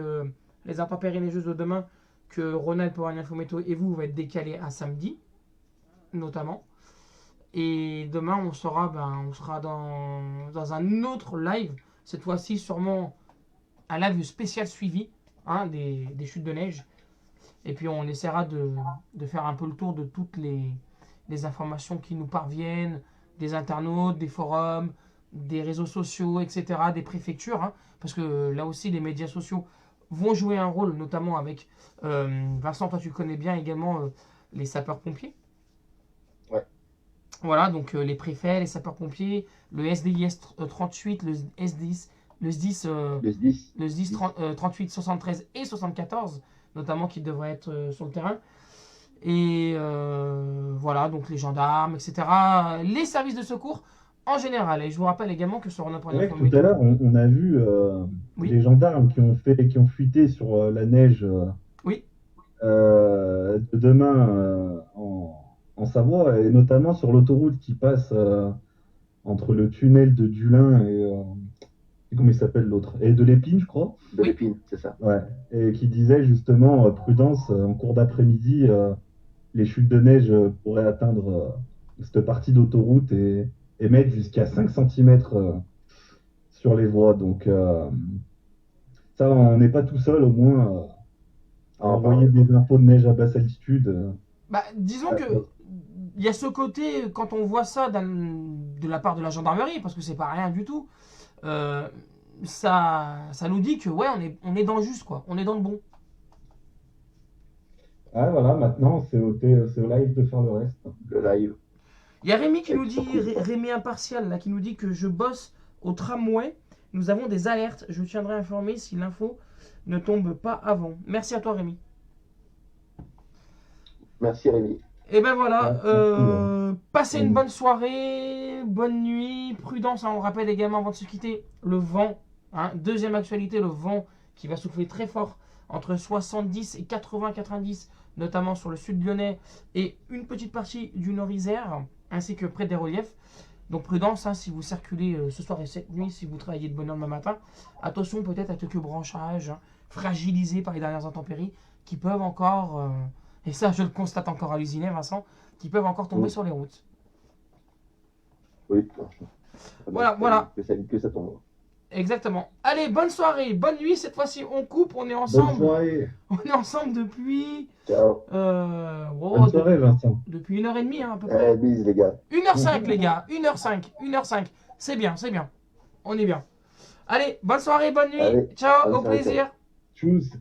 les intempéries neigeuses de demain, que Ronald pour une info météo et vous va être décalé à samedi, notamment. Et demain on sera dans un autre live, cette fois-ci sûrement un live spécial suivi hein, des chutes de neige. Et puis on essaiera de faire un peu le tour de toutes les informations qui nous parviennent, des internautes, des forums, des réseaux sociaux, etc., des préfectures. Hein, parce que là aussi, les médias sociaux vont jouer un rôle, notamment avec... Vincent, toi tu connais bien également les sapeurs-pompiers. Ouais. Voilà, donc les préfets, les sapeurs-pompiers, le SDIS 38, le S10, le SDIS, Le SDIS. le SDIS 38, 73 et 74, notamment qui devraient être sur le terrain. Et voilà, donc les gendarmes, etc. Les services de secours en général. Et je vous rappelle également que sur notre C'est vrai première que tout à l'heure, on a vu Oui. les gendarmes qui ont fuité sur la neige Oui, de demain en Savoie, et notamment sur l'autoroute qui passe entre le tunnel de Dulin et comment il s'appelle l'autre? Et de l'Épine, je crois. De Oui. l'épine, c'est ça. Ouais. Et qui disait justement, prudence, en cours d'après-midi, les chutes de neige pourraient atteindre cette partie d'autoroute et mettre jusqu'à 5 cm sur les voies. Donc, ça, on n'est pas tout seul, au moins, à Ah, envoyer des infos de neige à basse altitude. bah, disons que il y a ce côté, quand on voit ça de la part de la gendarmerie, parce que c'est pas rien du tout, ça nous dit que ouais, on est dans le juste, quoi. On est dans le bon. Ah, voilà, maintenant, c'est au live de faire le reste. Le live. Il y a Rémi qui nous dit, Surprise. Rémi Impartial, là, qui nous dit que je bosse au tramway. Nous avons des alertes. Je tiendrai informé si l'info ne tombe pas avant. Merci à toi, Rémi. Merci Rémi. Et ben voilà, Ouais, merci, passez une Rémi. bonne soirée, bonne nuit, prudence, hein, on rappelle également avant de se quitter, le vent, hein, deuxième actualité, le vent qui va souffler très fort entre 70 et 80-90, notamment sur le sud lyonnais et une petite partie du Nord-Isère, ainsi que près des reliefs. Donc prudence, hein, si vous circulez ce soir et cette nuit, si vous travaillez de bonne heure demain matin, attention peut-être à quelques branchages, hein, fragilisés par les dernières intempéries, qui peuvent encore... et ça, je le constate encore à l'usine, Vincent, qui peuvent encore tomber Oui. sur les routes. Oui. Voilà. Que ça tombe. Exactement. Allez, bonne soirée, bonne nuit. Cette fois-ci, on coupe, on est Bonne ensemble. soirée. On est ensemble depuis. Ciao. Bonne soirée, Vincent. Depuis 1h30, hein, à peu près. Bise les gars. 1h05, les gars. 1h05. 1h05. C'est bien, c'est bien. On est bien. Allez, bonne soirée, bonne nuit. Allez, Ciao, bonne au soirée, plaisir. Tchuss.